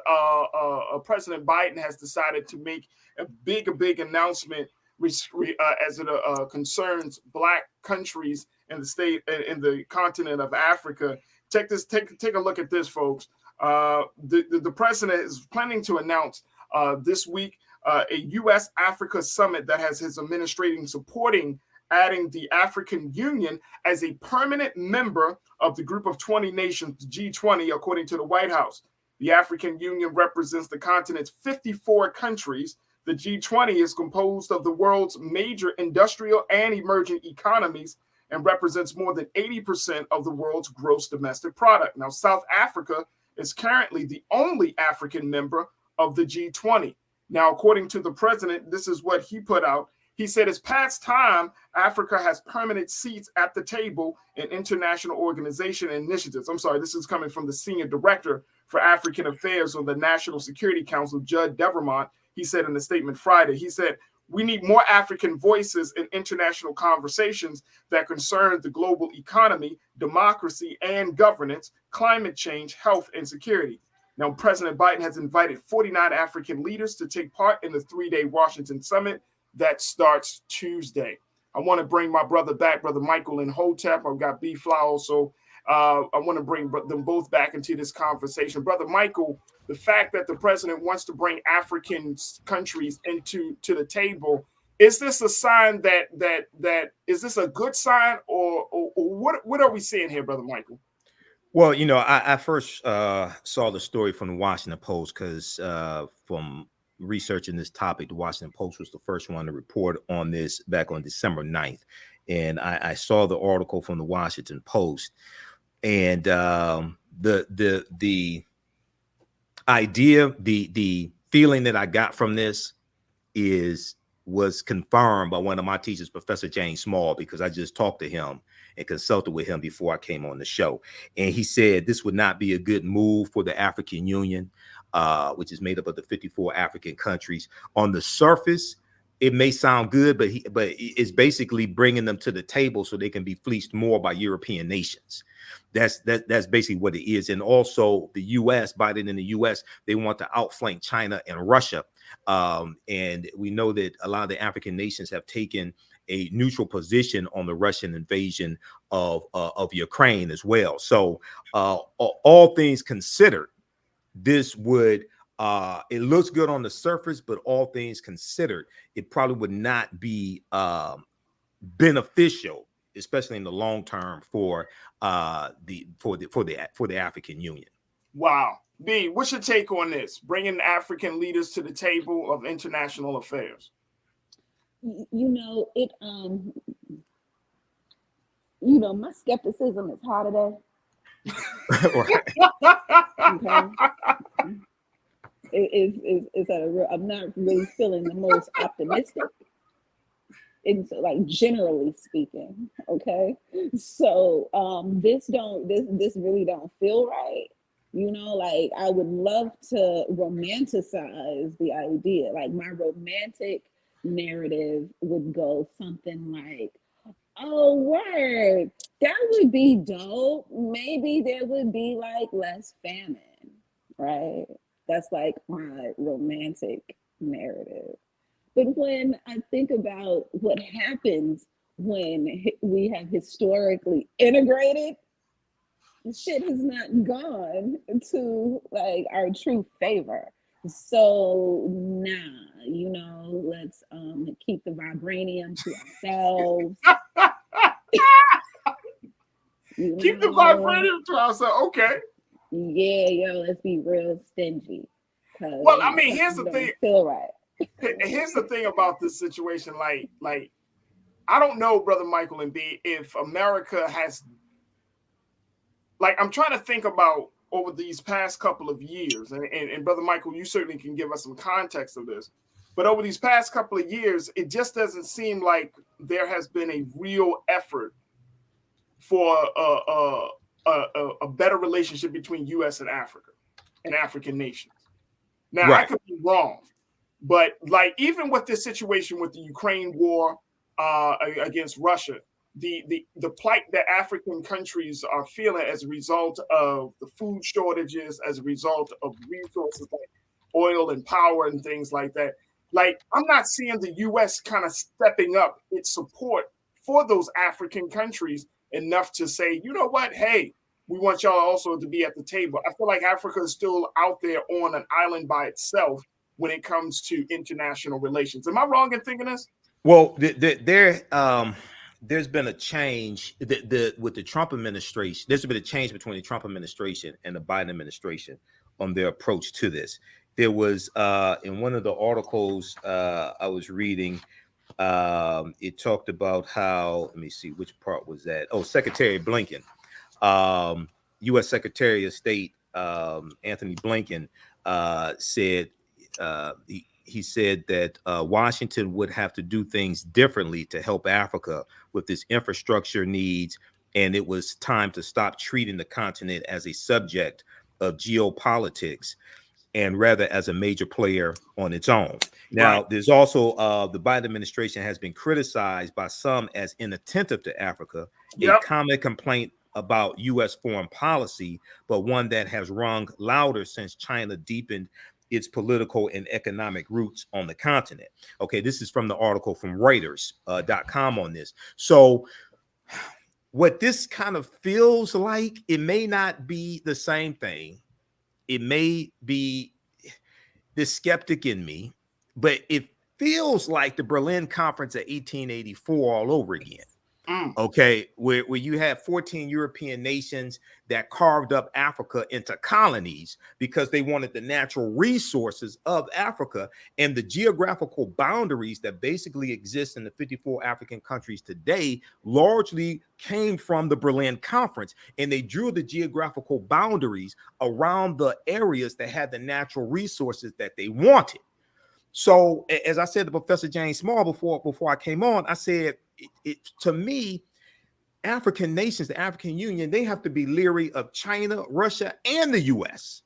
President Biden has decided to make a big announcement as it concerns Black countries in the continent of Africa. Take a look at this, folks. The president is planning to announce this week a U.S. Africa summit that has his administration supporting adding the African Union as a permanent member of the group of 20 nations, G20, according to the White House. The African Union represents the continent's 54 countries. The G20 is composed of the world's major industrial and emerging economies and represents more than 80% of the world's gross domestic product. Now, South Africa is currently the only African member of the G20. Now, according to the president, this is what he put out. He said, it's past time Africa has permanent seats at the table in international organization initiatives. I'm sorry, this is coming from the senior director for African affairs on the National Security Council, Judd Devermont. He said in a statement Friday, he said, we need more African voices in international conversations that concern the global economy, democracy and governance, climate change, health, and security. Now, President Biden has invited 49 African leaders to take part in the 3-day Washington summit that starts Tuesday. I want to bring my brother back, Brother Michael and Hotep. I've got B-Flower, so I want to bring them both back into this conversation. Brother Michael, the fact that the president wants to bring African countries into the table, is this a sign that is this a good sign, or what are we seeing here, Brother Michael? Well, you know, I first saw the story from the Washington Post because from researching this topic, the Washington Post was the first one to report on this back on December 9th. And I saw the article from the Washington Post, and the idea, the feeling that I got from this was confirmed by one of my teachers, Professor James Small, because I just talked to him and consulted with him before I came on the show. And he said this would not be a good move for the African Union, which is made up of the 54 African countries. On the surface, it may sound good, but it's basically bringing them to the table so they can be fleeced more by European nations. That's basically what it is. And also the U.S., Biden in the U.S., they want to outflank China and Russia. And we know that a lot of the African nations have taken a neutral position on the Russian invasion of Ukraine as well. So all things considered, this would it looks good on the surface, but all things considered, it probably would not be beneficial, especially in the long term for the African Union. Wow. B, what's your take on this? Bringing African leaders to the table of international affairs. You know, my skepticism is high today. Okay. I'm not really feeling the most optimistic. It's like generally speaking, okay. So this really don't feel right. You know, like I would love to romanticize the idea. Like my romantic narrative would go something like, oh, word, that would be dope. Maybe there would be like less famine, right? That's like my romantic narrative. But when I think about what happens when we have historically integrated, shit has not gone to like our true favor. So let's keep the vibranium to ourselves. Keep the vibranium to ourselves. Okay. Yeah, let's be real stingy. Well, I mean, here's the thing. Feel right. Here's the thing about this situation. Like, I don't know, Brother Michael and B, if America has. Like, I'm trying to think about over these past couple of years, and Brother Michael, you certainly can give us some context of this. But over these past couple of years, it just doesn't seem like there has been a real effort for a better relationship between U.S. and Africa and African nations. Now, right. I could be wrong, but like even with this situation with the Ukraine war against Russia, the plight that African countries are feeling as a result of the food shortages, as a result of resources like oil and power and things like that, Like, I'm not seeing the U.S. kind of stepping up its support for those African countries enough to say, you know what, hey, we want y'all also to be at the table. I feel like Africa is still out there on an island by itself when it comes to international relations. Am I wrong in thinking this? Well, there's been a change with the Trump administration. There's been a change between the Trump administration and the Biden administration on their approach to this. There was in one of the articles I was reading, it talked about how, let me see, which part was that? Oh, Secretary Blinken, U.S. Secretary of State Anthony Blinken said he said that Washington would have to do things differently to help Africa with its infrastructure needs, and it was time to stop treating the continent as a subject of geopolitics and rather as a major player on its own. Now, there's also the Biden administration has been criticized by some as inattentive to Africa, a common complaint about U.S. foreign policy, but one that has rung louder since China deepened its political and economic roots on the continent. Okay, this is from the article from Reuters.com on this. So what this kind of feels like, it may not be the same thing. It may be the skeptic in me, but it feels like the Berlin Conference of 1884 all over again. Okay, where you had 14 European nations that carved up Africa into colonies because they wanted the natural resources of Africa, and the geographical boundaries that basically exist in the 54 African countries today largely came from the Berlin Conference, and they drew the geographical boundaries around the areas that had the natural resources that they wanted. So, as I said to Professor James Small before I came on, I said, to me, African nations, the African Union, they have to be leery of China, Russia, and the U.S.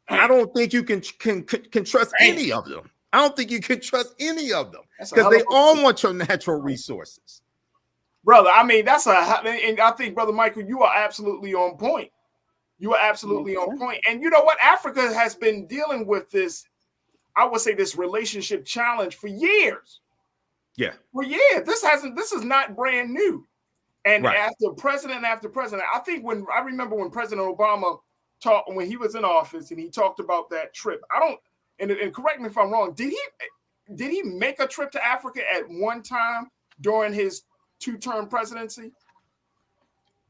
I don't think you can trust any of them. I don't think you can trust any of them because they all want your natural resources. Brother, I mean, and I think, Brother Michael, you are absolutely on point. You are absolutely on point. And you know what? Africa has been dealing with this, I would say, this relationship challenge for years. Yeah. Well, yeah, this is not brand new. And after president, I think I remember when President Obama talked, when he was in office and he talked about that trip. And correct me if I'm wrong, did he make a trip to Africa at one time during his 2-term presidency?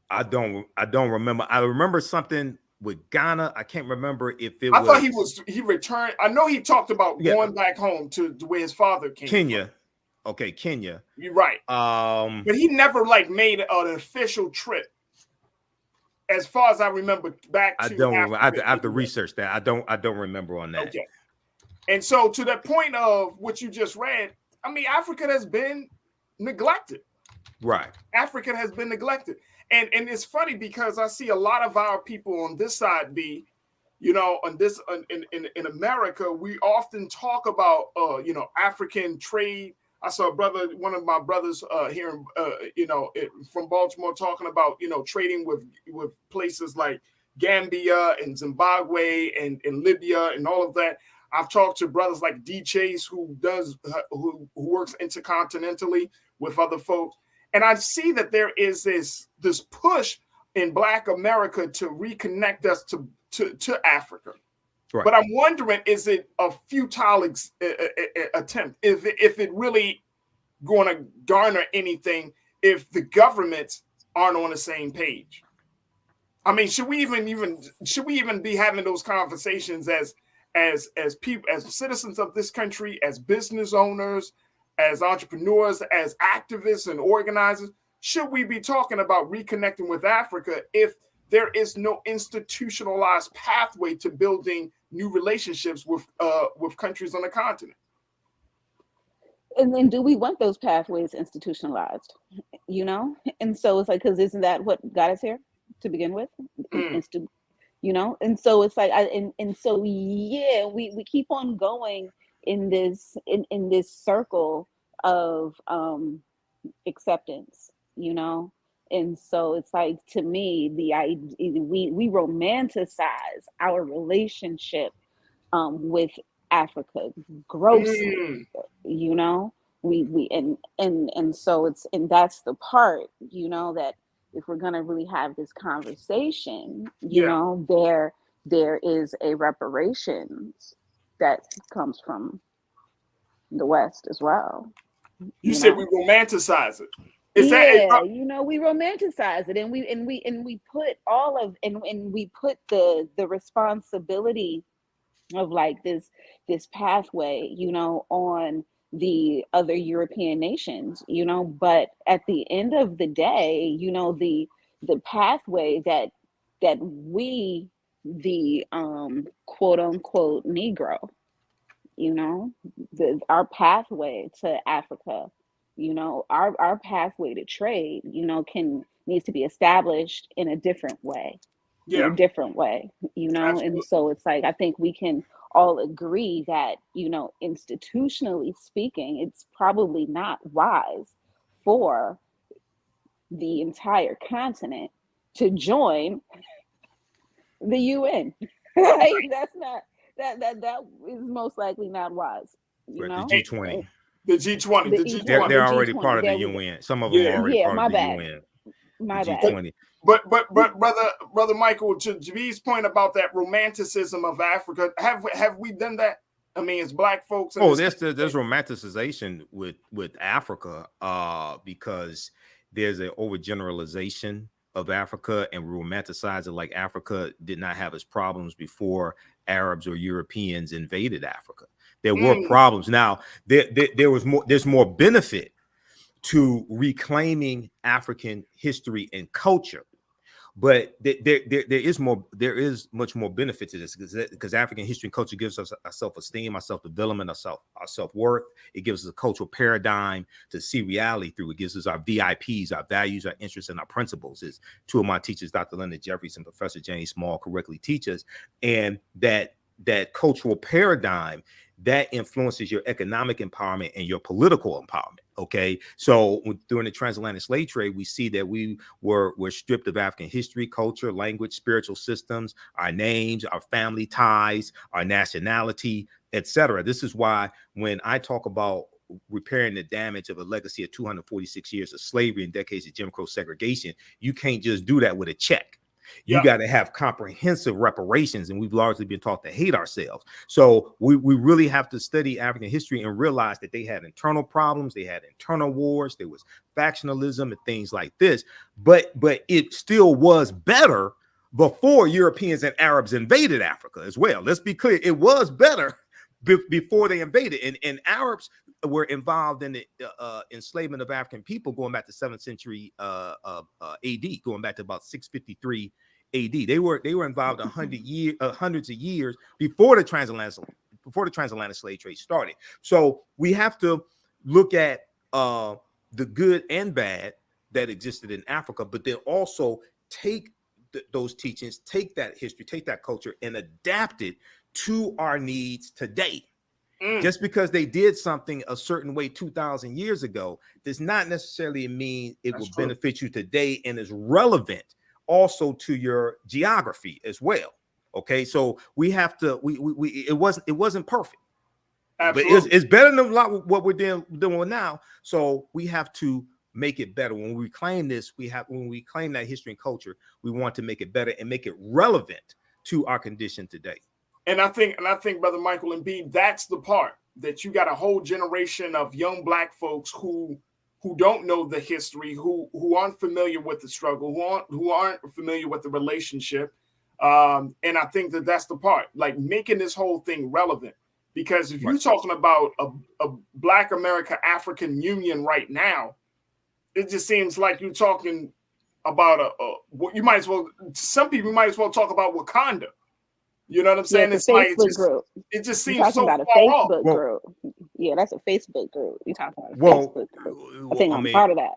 I don't remember. I remember something with Ghana. I can't remember if it I thought he returned. I know he talked about going back home to where his father came Kenya. from. Okay, Kenya. You're right. But he never made an official trip, as far as I remember. Back to I have to research that. I don't remember on that. Okay. And so, to the point of what you just read, I mean, Africa has been neglected. Right. Africa has been neglected, and it's funny because I see a lot of our people on this side on this in America, we often talk about African trade. I saw one of my brothers here, from Baltimore, talking about trading with places like Gambia and Zimbabwe and Libya and all of that. I've talked to brothers like D. Chase who works intercontinentally with other folks, and I see that there is this push in Black America to reconnect us to Africa. Right. But I'm wondering, is it a futile attempt? If it really going to garner anything if the governments aren't on the same page? I mean, should we even be having those conversations as people, as citizens of this country, as business owners, as entrepreneurs, as activists and organizers? Should we be talking about reconnecting with Africa if there is no institutionalized pathway to building new relationships with countries on the continent? And then, do we want those pathways institutionalized? And so it's like, because isn't that what got us here to begin with? And so it's like, we keep on going in this circle of acceptance, And so it's like, to me, we romanticize our relationship with Africa grossly. You know, we and so that's the part, you know, that if we're gonna really have this conversation, you know, there is a reparations that comes from the West as well. You said we romanticize it. You know, we romanticize it, and we put all of and we put the responsibility of like this pathway, you know, on the other European nations, you know, but at the end of the day, you know, the pathway that we, the quote unquote Negro, you know, our pathway to Africa, you know, our pathway to trade, you know, needs to be established in a different way. In a different way, you know. Absolutely. And so it's like, I think we can all agree that, you know, institutionally speaking, it's probably not wise for the entire continent to join the UN. Right? That's not that is most likely not wise. You know, the G20. The G20. They're already part of the UN. Some of them are already part of the UN. My bad. G20. But brother Michael, to Javi's point about that romanticism of Africa, have we done that? I mean, as Black folks. There's romanticization with Africa, because there's an overgeneralization of Africa, and we romanticize it like Africa did not have its problems before Arabs or Europeans invaded Africa. There were problems. Now there's more benefit to reclaiming African history and culture, but there is much more benefit to this, because African history and culture gives us a self-esteem, our self-development, our self-worth. It gives us a cultural paradigm to see reality through. It gives us our VIPs, our values, our interests, and our principles, as two of my teachers, Dr. Leonard Jeffries and Professor James Small, correctly teach us. And that cultural paradigm that influences your economic empowerment and your political empowerment. Okay, so during the transatlantic slave trade, we see that we were stripped of African history, culture, language, spiritual systems, our names, our family ties, our nationality, etc. This is why when I talk about repairing the damage of a legacy of 246 years of slavery and decades of Jim Crow segregation, you can't just do that with a check. You got to have comprehensive reparations, and we've largely been taught to hate ourselves. So we really have to study African history and realize that they had internal problems, they had internal wars, there was factionalism and things like this. But it still was better before Europeans and Arabs invaded Africa as well. Let's be clear, it was better before they invaded, and Arabs were involved in the enslavement of African people going back to 7th century AD, going back to about 653 AD. They were involved hundreds of years before the transatlantic slave trade started. So we have to look at the good and bad that existed in Africa, but then also take those teachings, take that history, take that culture, and adapt it to our needs today. Just because they did something a certain way 2,000 years ago does not necessarily mean it will benefit you today and is relevant also to your geography as well. Okay, so we have to. It wasn't perfect, Absolutely. But it's better than a lot of what we're doing now. So we have to make it better. When we claim this, when we claim that history and culture, we want to make it better and make it relevant to our condition today. And I think, Brother Michael and B, that's the part that you got a whole generation of young Black folks who don't know the history, who aren't familiar with the struggle, who aren't familiar with the relationship. And I think that's the part, like making this whole thing relevant. Because if you're talking about a Black America-African union right now, it just seems like you're talking about you might as well, some people might as well talk about Wakanda. You know what I'm saying? It's like it just seems so about a far Facebook off. group. Yeah, that's a Facebook group. You're talking about a Facebook group. I think I'm part of that.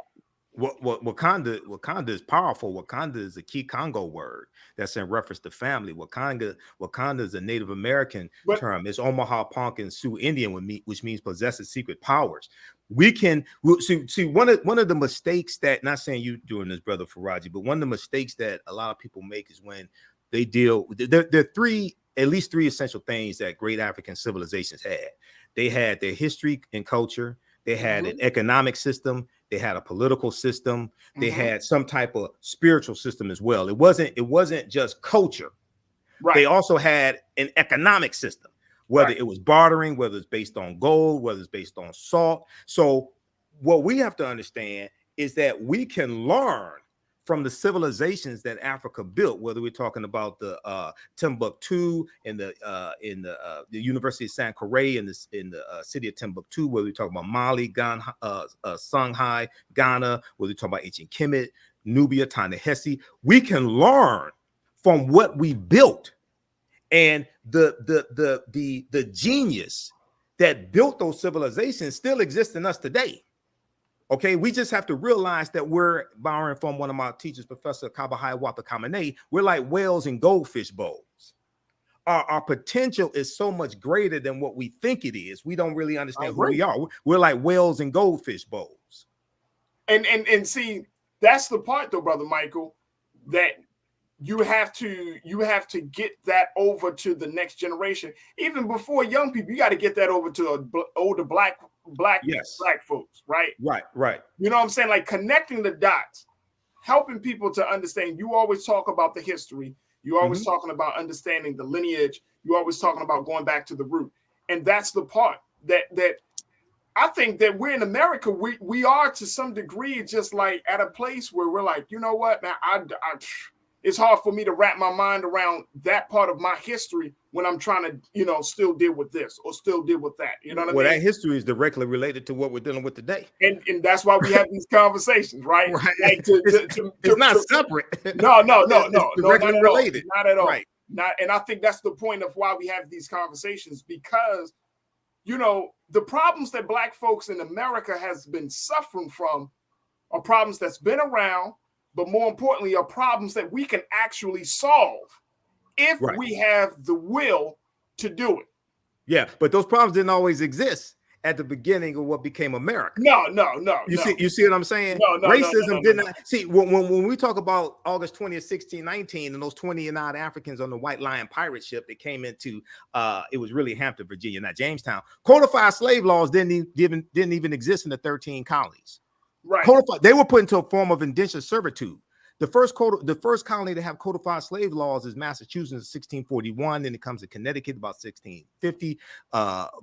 Wakanda is powerful. Wakanda is a key Congo word that's in reference to family. Wakanda is a Native American term. It's Omaha, Ponca, and Sioux Indian, which means possesses secret powers. We can see one of the mistakes that, not saying you doing this, Brother Farajii, but one of the mistakes that a lot of people make is when they deal. There are three at least three essential things that great African civilizations had. They had their history and culture. They had an economic system. They had a political system. They had some type of spiritual system as well. It wasn't just culture. Right. They also had an economic system, whether it was bartering, whether it's based on gold, whether it's based on salt. So what we have to understand is that we can learn from the civilizations that Africa built, whether we're talking about the Timbuktu and the University of Sankore in the city of Timbuktu, whether we're talking about Mali, Ghana, Songhai, Ghana, whether we're talking about ancient Kemet, Nubia, Ta-Nehisi. We can learn from what we built, and the genius that built those civilizations still exists in us today. Okay, we just have to realize that we're, borrowing from one of my teachers, Professor Kabahai Wapa Kamene, we're like whales in goldfish bowls. Our potential is so much greater than what we think it is. We don't really understand who we are. We're like whales in goldfish bowls. And see, that's the part though, Brother Michael, that you have to get that over to the next generation. Even before young people, you got to get that over to older black folks, right? Right. You know what I'm saying? Like connecting the dots, helping people to understand. You always talk about the history. You always talking about understanding the lineage. You always talking about going back to the root. And that's the part that I think that we're in America. We are to some degree just like at a place where we're like, you know what? Now it's hard for me to wrap my mind around that part of my history when I'm trying to, still deal with this or still deal with that. You know what I mean? Well, that history is directly related to what we're dealing with today. And that's why we have these conversations, right? Right. Like it's not separate. No, it's directly related. Not at all. Right. And I think that's the point of why we have these conversations, because, the problems that Black folks in America has been suffering from are problems that's been around, but more importantly, are problems that we can actually solve if we have the will to do it. Yeah, but those problems didn't always exist at the beginning of what became America. No. You see what I'm saying? No, racism did not. See, when we talk about August 20th, 1619, and those 20 and odd Africans on the White Lion pirate ship that came into, it was really Hampton, Virginia, not Jamestown. Codified slave laws didn't even exist in the 13 colonies. Right. They were put into a form of indentured servitude. The first colony to have codified slave laws is Massachusetts in 1641. Then it comes to Connecticut about 1650,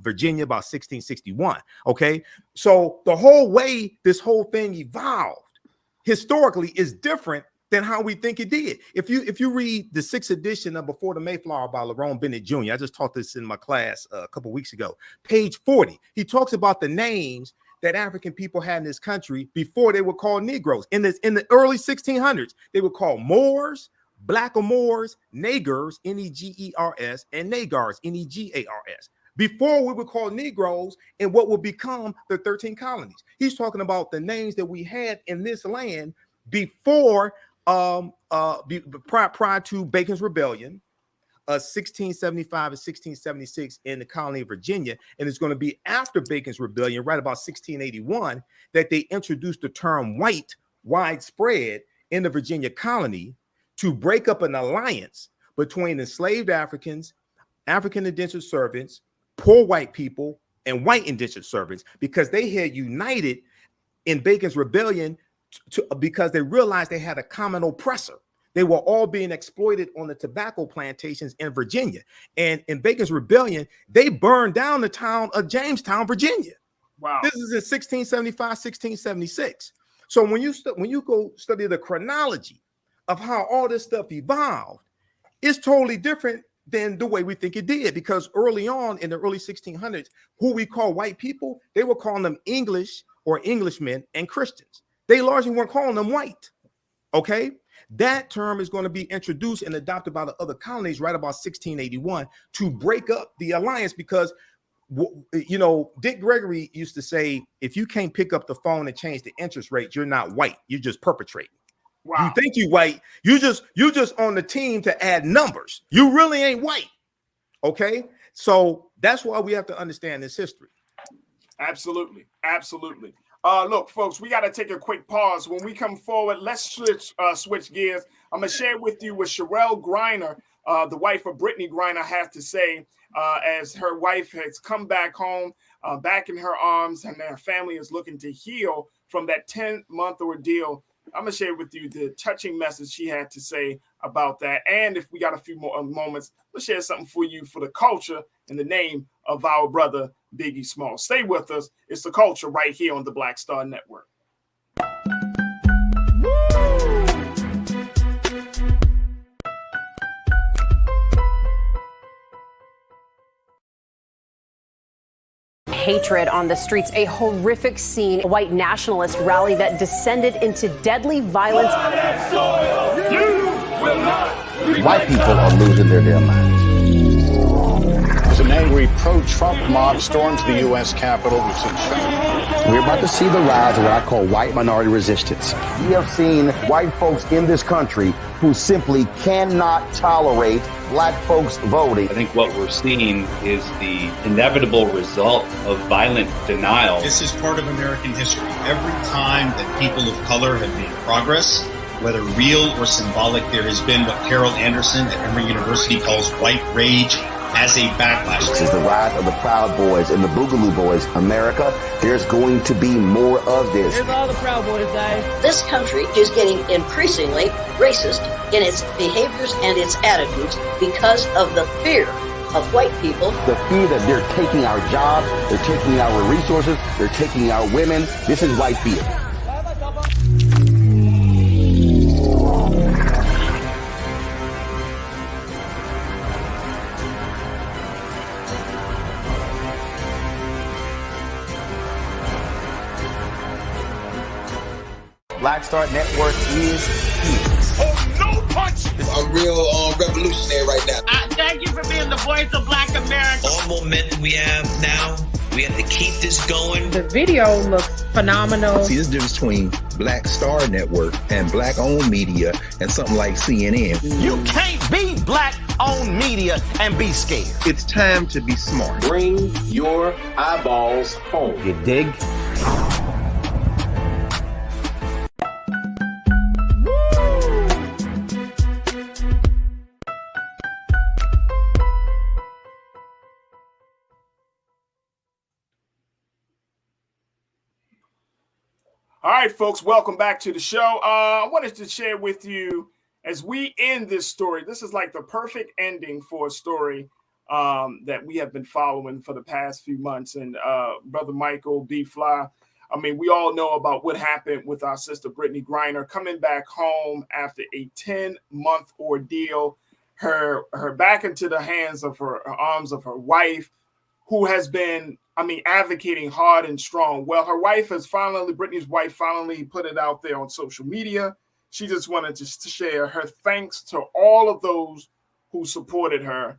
Virginia about 1661. Okay, so the whole way this whole thing evolved historically is different than how we think it did. If you read the 6th edition of Before the Mayflower by Lerone Bennett Jr., I just taught this in my class a couple weeks ago, page 40, he talks about the names that African people had in this country before they were called Negroes. In the early 1600s, they were called Moors, Blackamoors, Nagars, Negers, and Nagars, Negars. Before we were called Negroes in what would become the 13 colonies. He's talking about the names that we had in this land before, prior to Bacon's Rebellion, 1675 and 1676 in the colony of Virginia, and it's going to be after Bacon's Rebellion, right about 1681, that they introduced the term white widespread in the Virginia colony to break up an alliance between enslaved Africans, African indentured servants, poor white people, and white indentured servants, because they had united in Bacon's Rebellion because they realized they had a common oppressor. They were all being exploited on the tobacco plantations in Virginia. And in Bacon's Rebellion, they burned down the town of Jamestown, Virginia. Wow. This is in 1675, 1676. So when you go study the chronology of how all this stuff evolved, it's totally different than the way we think it did. Because early on in the early 1600s, who we call white people, they were calling them English or Englishmen and Christians. They largely weren't calling them white. Okay? That term is going to be introduced and adopted by the other colonies right about 1681 to break up the alliance, because, Dick Gregory used to say, if you can't pick up the phone and change the interest rate, you're not white. You're just perpetrating. Wow. You think you white. You just on the team to add numbers. You really ain't white. Okay. So that's why we have to understand this history. Absolutely. Look, folks, we got to take a quick pause. When we come forward, let's switch gears. I'm going to share with you with Cherelle Griner, the wife of Brittany Griner has to say as her wife has come back home, back in her arms, and their family is looking to heal from that 10-month ordeal. I'm going to share with you the touching message she had to say about that. And if we got a few more moments, let's share something for you for the culture in the name of our brother, Biggie Smalls. Stay with us. It's the culture right here on the Black Star Network. Hatred on the streets, a horrific scene, a white nationalist rally that descended into deadly violence. White people are losing their damn minds. As an angry pro-Trump mob storms the U.S. Capitol, we've seen We're about to see the rise of what I call white minority resistance. We have seen white folks in this country who simply cannot tolerate black folks voting. I think what we're seeing is the inevitable result of violent denial. This is part of American history. Every time that people of color have made progress, whether real or symbolic, there has been what Carol Anderson at Emory University calls white rage as a backlash. This is the rise of the Proud Boys and the Boogaloo Boys. America, there's going to be more of this. Here's all the Proud Boys, guys. This country is getting increasingly racist in its behaviors and its attitudes because of the fear of white people. The fear that they're taking our jobs, they're taking our resources, they're taking our women. This is white fear. Black Star Network is here. Oh, no punch! I'm real revolutionary right now. Thank you for being the voice of Black America. All momentum we have now, we have to keep this going. The video looks phenomenal. See, there's a difference between Black Star Network and black-owned media and something like CNN. You can't be black-owned media and be scared. It's time to be smart. Bring your eyeballs home. You dig? All right, folks, welcome back to the show. I wanted to share with you as we end this story. This is like the perfect ending for a story that we have been following for the past few months. And Brother Michael B. Fly, I mean, we all know about what happened with our sister Brittany Griner coming back home after a 10-month ordeal. Her back into the hands of her arms of her wife, who has been, I mean, advocating hard and strong. Well, her wife has finally, Brittany's wife finally put it out there on social media. She just wanted to share her thanks to all of those who supported her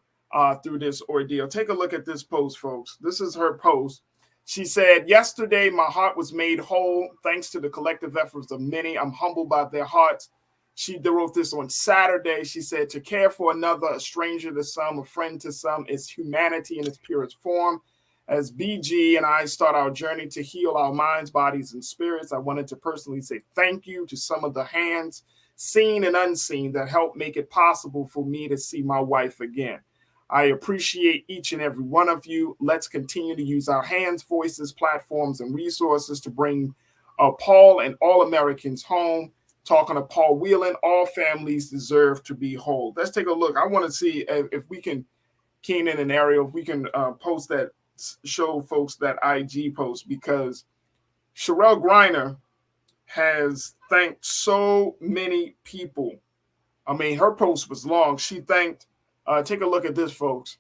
through this ordeal. Take a look at this post, folks. This is her post. She said, "Yesterday, my heart was made whole thanks to the collective efforts of many. I'm humbled by their hearts." She wrote this on Saturday. She said, "To care for another, a stranger to some, a friend to some, is humanity in its purest form. As BG and I start our journey to heal our minds, bodies, and spirits, I wanted to personally say thank you to some of the hands, seen and unseen, that helped make it possible for me to see my wife again. I appreciate each and every one of you. Let's continue to use our hands, voices, platforms, and resources to bring Paul and all Americans home. Talking to Paul Whelan, all families deserve to be whole." Let's take a look. I want to see if we can, Keenan and Ariel, if we can post that, show folks that IG post, because Cherelle Griner has thanked so many people. I mean, her post was long. She thanked, take a look at this, folks.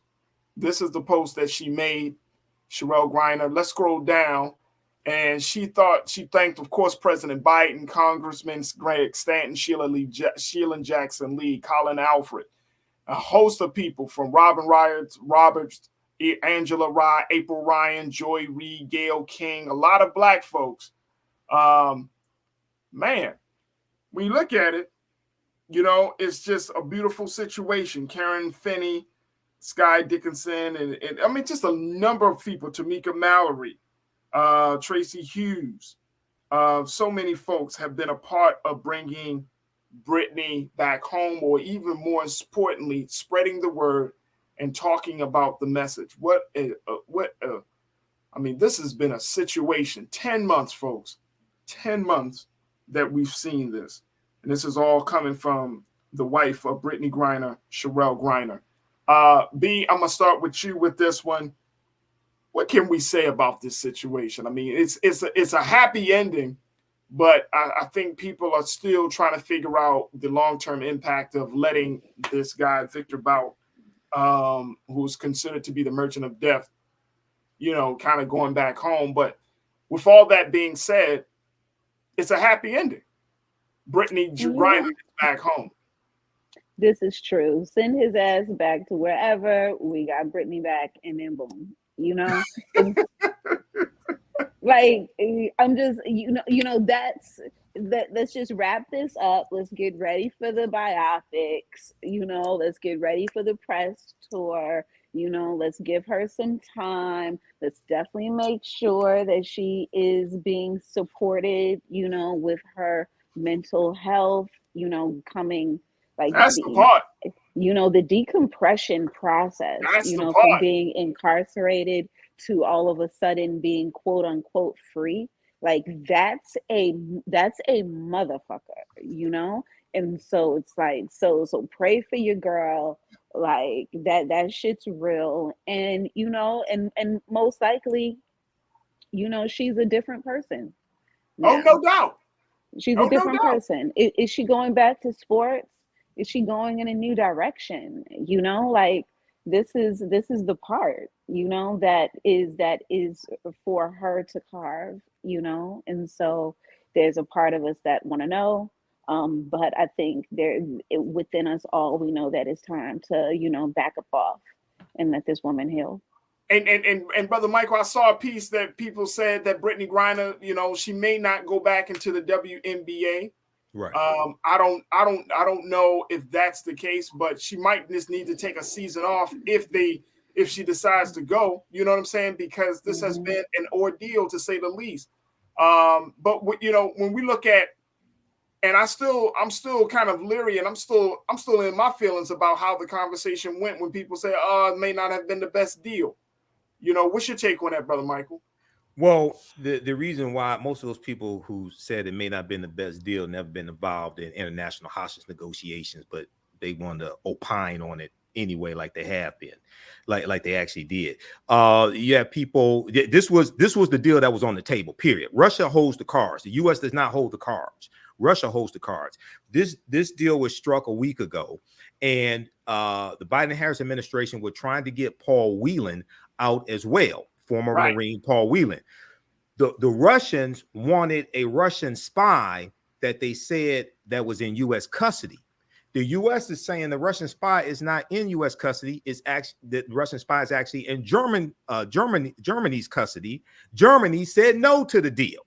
This is the post that she made, Cherelle Griner. Let's scroll down. And she thanked, of course, President Biden, Congressman Greg Stanton, Sheila Jackson Lee, Colin Alfred, a host of people from Robin Roberts, Angela Rye, April Ryan, Joy Reid, Gail King, a lot of black folks. Man, when you look at it, you know, it's just a beautiful situation. Karen Finney, Sky Dickinson, and I mean, just a number of people, Tamika Mallory, Tracy Hughes. So many folks have been a part of bringing Brittany back home, or even more importantly, spreading the word and talking about the message. I mean, this has been a situation, 10 months, folks, 10 months that we've seen this. And this is all coming from the wife of Brittany Griner, Cherelle Griner. B, I'm going to start with you with this one. What can we say about this situation? I mean, it's a happy ending, but I think people are still trying to figure out the long-term impact of letting this guy, Victor Bout, who's considered to be the merchant of death, you know, kind of going back home. But with all that being said, it's a happy ending. Brittany Griner is back home. This is true. Send his ass back to wherever. We got Brittany back, and then boom. You know, like I'm just, let's just wrap this up. Let's get ready for the biopics. You know, let's get ready for the press tour. You know, let's give her some time. Let's definitely make sure that she is being supported, you know, with her mental health, you know, coming like that's the part. You know, the decompression process, that's you know, part. from being incarcerated to all of a sudden being quote unquote free. Like that's a motherfucker, you know? And so it's like, so pray for your girl. Like that shit's real. And, you know, and most likely, you know, she's a different person now. Oh, no doubt. She's a different person. Is she going back to sports? Is she going in a new direction? You know, like this is the part, you know, that is for her to carve, you know? And so there's a part of us that want to know. But I think within us all, we know that it's time to, you know, back up off and let this woman heal. And Brother Michael, I saw a piece that people said that Brittany Griner, you know, she may not go back into the WNBA. Right. I don't know if that's the case, but she might just need to take a season off if she decides to go. You know what I'm saying? Because this has been an ordeal, to say the least. But you know, when we look at, and I'm still kind of leery, and I'm still in my feelings about how the conversation went when people say, "Oh, it may not have been the best deal." You know, what's your take on that, Brother Michael? Well, the reason why most of those people who said it may not have been the best deal never been involved in international hostage negotiations, but they wanted to opine on it anyway, like they have been, like they actually did. You have people. This was the deal that was on the table. Period. Russia holds the cards. The U.S. does not hold the cards. Russia holds the cards. This deal was struck a week ago, and the Biden-Harris administration were trying to get Paul Whelan out as well. Former Marine Paul Whelan. The Russians wanted a Russian spy that they said that was in U.S. custody. The U.S. is saying the Russian spy is not in U.S. custody. It's actually the Russian spy is actually in Germany's custody. Germany said no to the deal.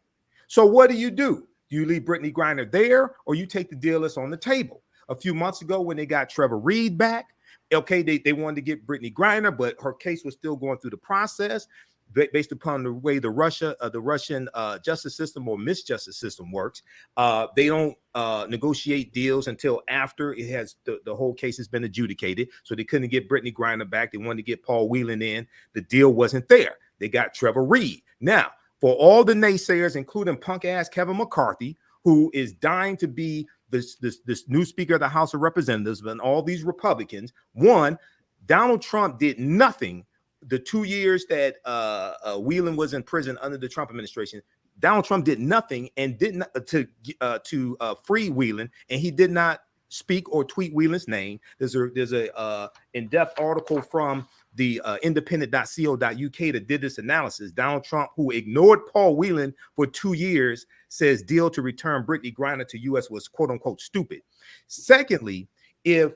So what do? Do you leave Brittany Griner there, or you take the deal that's on the table? A few months ago, when they got Trevor Reed back, okay, they wanted to get Brittany Griner, but her case was still going through the process based upon the way the Russian justice system or misjustice system works. They don't negotiate deals until after it has the whole case has been adjudicated. So they couldn't get Brittany Griner back. They wanted to get Paul Whelan in. The deal wasn't there. They got Trevor Reed. Now, for all the naysayers, including punk ass Kevin McCarthy, who is dying to be this new Speaker of the House of Representatives, and all these Republicans, one, Donald Trump did nothing. The 2 years that Whelan was in prison under the Trump administration, Donald Trump did nothing and did not to free Whelan, and he did not speak or tweet Whelan's name. There's a in-depth article from the independent.co.uk that did this analysis. Donald Trump, who ignored Paul Whelan for 2 years, says deal to return Brittany Griner to U.S. was quote unquote stupid. Secondly, if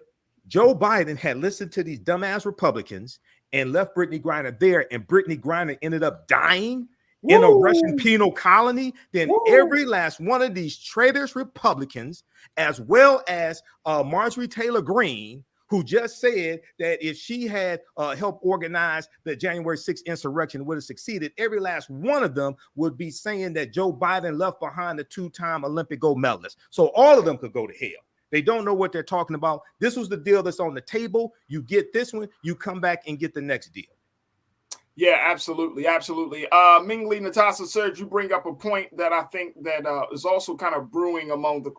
Joe Biden had listened to these dumbass Republicans and left Brittany Griner there, and Brittany Griner ended up dying in a Russian penal colony, then every last one of these traitorous Republicans, as well as Marjorie Taylor Greene, who just said that if she had helped organize the January 6th insurrection, would have succeeded, every last one of them would be saying that Joe Biden left behind a two-time Olympic gold medalist. So all of them could go to hell. They don't know what they're talking about. This was the deal that's on the table. You get this one, you come back and get the next deal. Yeah, absolutely, absolutely. Ming Lee, Natasha, Serge, you bring up a point that I think that is also kind of brewing among the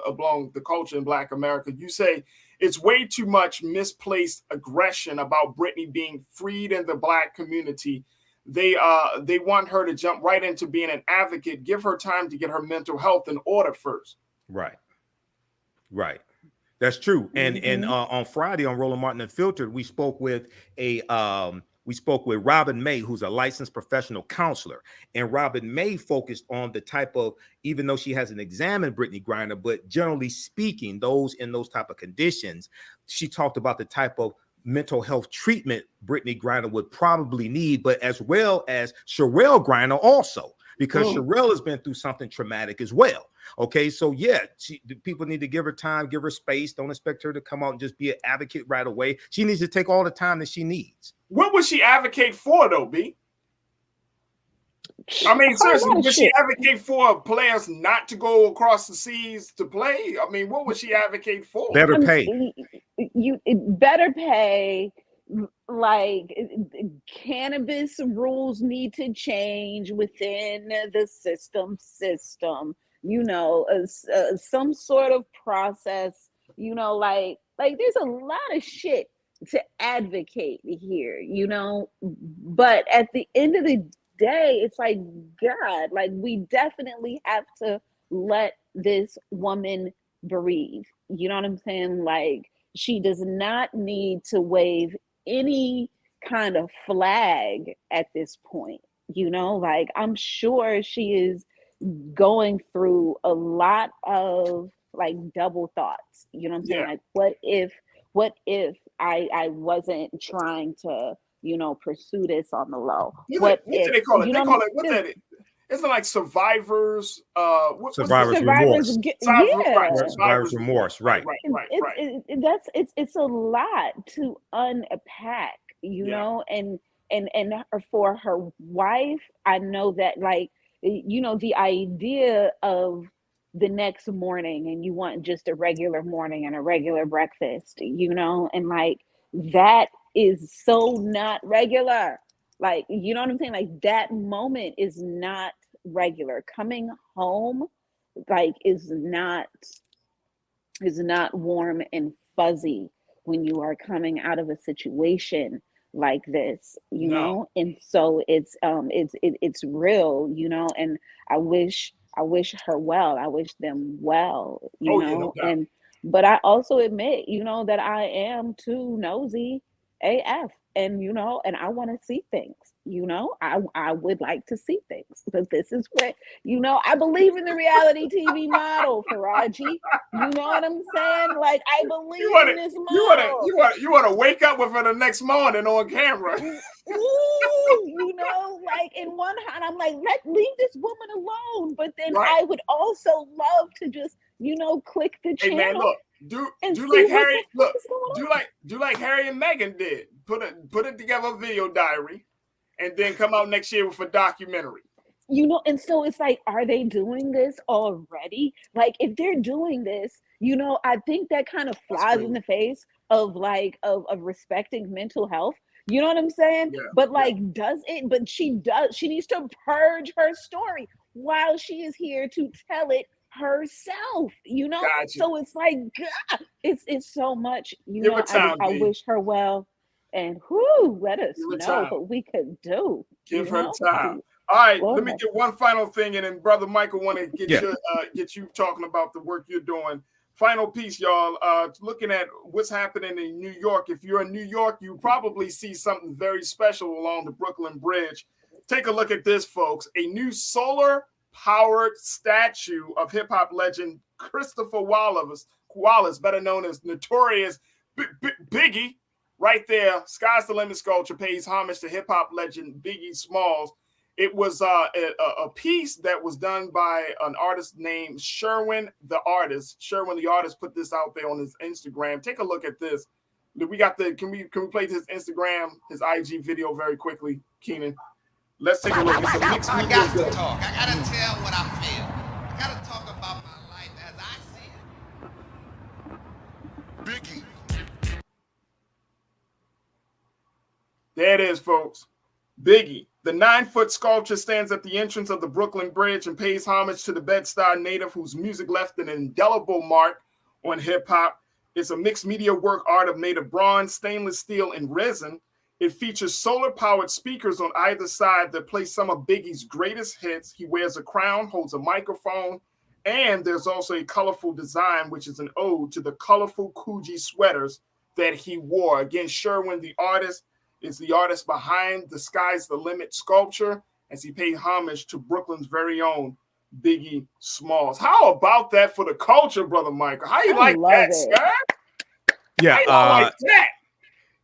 among the culture in Black America. You say it's way too much misplaced aggression about Britney being freed in the Black community. They want her to jump right into being an advocate. Give her time to get her mental health in order first. Right. That's true. And on Friday on Roland Martin Unfiltered, we spoke with Robin May, who's a licensed professional counselor. And Robin May focused on the type of, even though she hasn't examined Brittany Griner, but generally speaking, those in those type of conditions, she talked about the type of mental health treatment Brittany Griner would probably need, but as well as Cherelle Griner also, because Cherelle has been through something traumatic as well. Okay, so yeah, people need to give her time, give her space. Don't expect her to come out and just be an advocate right away. She needs to take all the time that she needs. What would she advocate for, though, B? I mean, seriously, would she advocate for players not to go across the seas to play? I mean, what would she advocate for? Better pay. Better pay. Like, cannabis rules need to change within the system. You know, some sort of process. You know, like there's a lot of shit to advocate here. You know, but at the end of the day, it's like, God, like, we definitely have to let this woman breathe. You know what I'm saying? Like, she does not need to wave any kind of flag at this point. You know, like, I'm sure she is going through a lot of like double thoughts. You know what I'm saying? Like, what if I wasn't trying to, you know, pursue this on the low? What do they call it? They call it, what that is? Isn't it like survivors? Survivor's remorse. Survivor's remorse. Right. It's a lot to unpack, you know, and for her wife, I know that, like, you know, the idea of the next morning and you want just a regular morning and a regular breakfast, you know, and like, that is so not regular. Like, you know what I'm saying? Like, that moment is not regular. Coming home, like, is not warm and fuzzy when you are coming out of a situation like this, you know? And so it's real, you know, and I wish her well. I wish them well, you know, but I also admit, you know, that I am too nosy AF, and, you know, and I want to see things, you know, I would like to see things, but this is what, you know, I believe in the reality TV model, Farajii. You know what I'm saying? Like, I believe in this model. You want to wake up with her the next morning on camera. Ooh, you know, like, in one hand, I'm like, leave this woman alone. But then I would also love to just, you know, click the channel. Hey man, look, do like Harry. Look, do like Harry and Meghan did. Put it together, a video diary, and then come out next year with a documentary. You know, and so it's like, are they doing this already? Like, if they're doing this, you know, I think that kind of flies in the face of like of respecting mental health. You know what I'm saying? Yeah, but like, but she needs to purge her story while she is here to tell it herself, you know? Gotcha. So it's like, God, it's so much, you know. I wish her well, and let us know what we could do. Give her time. All right, let me get one final thing, and then Brother Michael want to get you talking about the work you're doing. Final piece, y'all. Looking at what's happening in New York. If you're in New York, you probably see something very special along the Brooklyn Bridge. Take a look at this, folks. A new solar-powered statue of hip-hop legend Christopher Wallace, better known as Notorious Biggie. Right there, Sky's the Limit sculpture pays homage to hip-hop legend Biggie Smalls. It was a piece that was done by an artist named Sherwin the Artist. Sherwin the Artist put this out there on his Instagram. Take a look at this. We got can we play his Instagram, his IG video very quickly, Keenan? Let's take a look. It's a mixed I got to talk. I got to tell what I feel. I got to talk about my life as I see it. There it is, folks. Biggie. The 9-foot sculpture stands at the entrance of the Brooklyn Bridge and pays homage to the Bed-Stuy native whose music left an indelible mark on hip-hop. It's a mixed media work art made of bronze, stainless steel, and resin. It features solar-powered speakers on either side that play some of Biggie's greatest hits. He wears a crown, holds a microphone, and there's also a colorful design, which is an ode to the colorful Coogee sweaters that he wore. Again, Sherwin, the artist, is the artist behind the Sky's the Limit sculpture, as he paid homage to Brooklyn's very own Biggie Smalls. How about that for the culture, Brother Michael? How you like that, Scott? Yeah, I like that.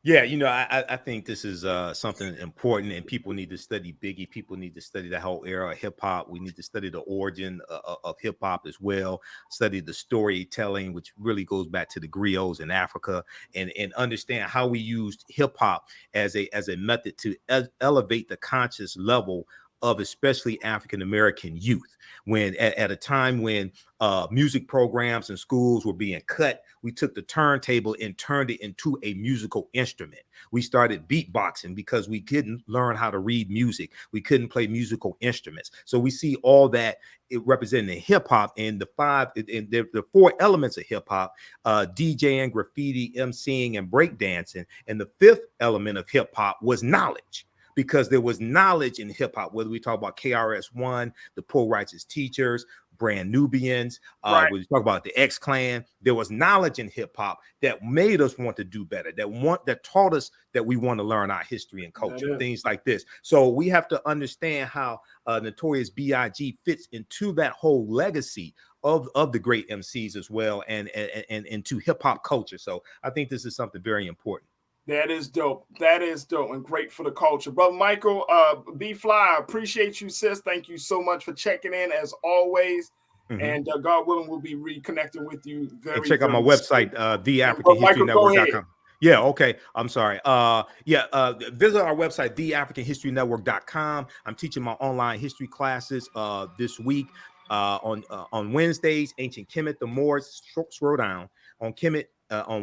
Yeah, you know, I think this is something important, and people need to study Biggie. People need to study the whole era of hip hop. We need to study the origin of hip hop as well. Study the storytelling, which really goes back to the griots in Africa, and understand how we used hip hop as a method to elevate the conscious level of especially African-American youth. When at a time when music programs and schools were being cut, we took the turntable and turned it into a musical instrument. We started beatboxing because we couldn't learn how to read music. We couldn't play musical instruments. So we see all that it representing hip hop, and the 4 elements of hip hop: DJing, graffiti, MCing, and breakdancing. And the 5th element of hip hop was knowledge. Because there was knowledge in hip hop, whether we talk about KRS-One, the Poor Righteous Teachers, Brand Nubians, when we talk about the X-Clan, there was knowledge in hip hop that made us want to do better, that taught us that we want to learn our history and culture, things like this. So we have to understand how Notorious B.I.G. fits into that whole legacy of the great MCs as well, and into hip hop culture. So I think this is something very important. That is dope. That is dope and great for the culture. Brother Michael, B-Fly, I appreciate you, sis. Thank you so much for checking in as always. Mm-hmm. And God willing, we'll be reconnecting with you very and check out my soon. website, theafricanhistorynetwork.com. Yeah, okay. I'm sorry. Visit our website, theafricanhistorynetwork.com. I'm teaching my online history classes this week. On Wednesdays, Ancient Kemet, the Moors, slow down. On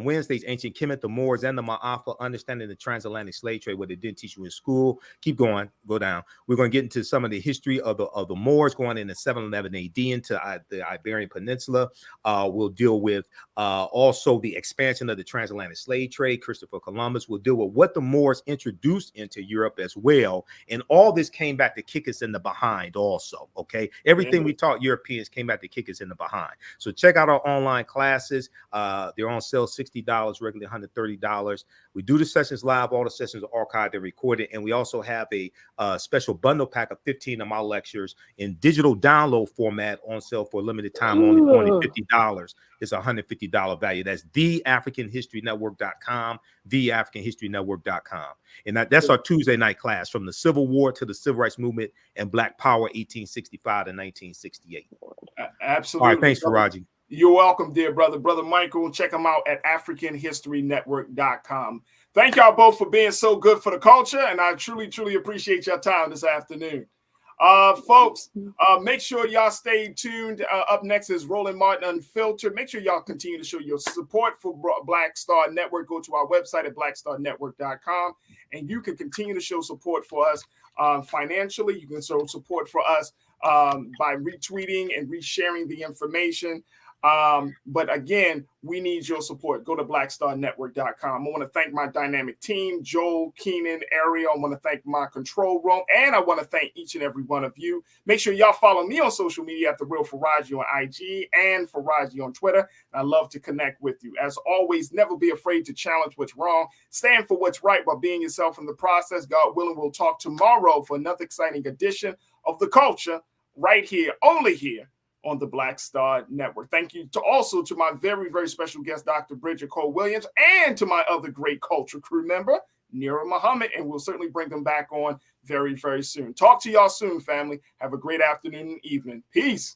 Wednesdays, Ancient Kemet, the Moors, and the Ma'afa, understanding the transatlantic slave trade, what they didn't teach you in school. Keep going, go down. We're going to get into some of the history of the Moors going into 711 AD into the Iberian Peninsula. We'll deal with also the expansion of the transatlantic slave trade. Christopher Columbus will deal with what the Moors introduced into Europe as well. And all this came back to kick us in the behind also, okay? Everything we taught Europeans came back to kick us in the behind. So check out our online classes. They're on sale $60, regularly $130. We do the sessions live. All the sessions are archived and recorded. And we also have a special bundle pack of 15 of my lectures in digital download format on sale for a limited time, only $50. It's a $150 value. That's theafricanhistorynetwork.com, theafricanhistorynetwork.com. And that's our Tuesday night class, from the Civil War to the Civil Rights Movement and Black Power, 1865 to 1968. Absolutely. All right, thanks, Farajii. You're welcome, dear brother. Brother Michael, check him out at africanhistorynetwork.com. Thank y'all both for being so good for the culture, and I truly, truly appreciate your time this afternoon. Folks, make sure y'all stay tuned. Up next is Roland Martin Unfiltered. Make sure y'all continue to show your support for Black Star Network. Go to our website at blackstarnetwork.com, and you can continue to show support for us financially. You can show support for us by retweeting and resharing the information. But again, we need your support. Go to blackstarnetwork.com. I want to thank my dynamic team, Joel, Keenan, Ariel. I want to thank my control room, and I want to thank each and every one of you. Make sure y'all follow me on social media at The Real Farajii on IG and Farajii on Twitter. I love to connect with you. As always, never be afraid to challenge what's wrong. Stand for what's right while being yourself in the process. God willing, we'll talk tomorrow for another exciting edition of The Culture right here, only here on the Black Star Network. Thank you also to my very, very special guest, Dr. Bridget Cole-Williams, and to my other great culture crew member, Nira Muhammad, and we'll certainly bring them back on very, very soon. Talk to y'all soon, family. Have a great afternoon and evening. Peace.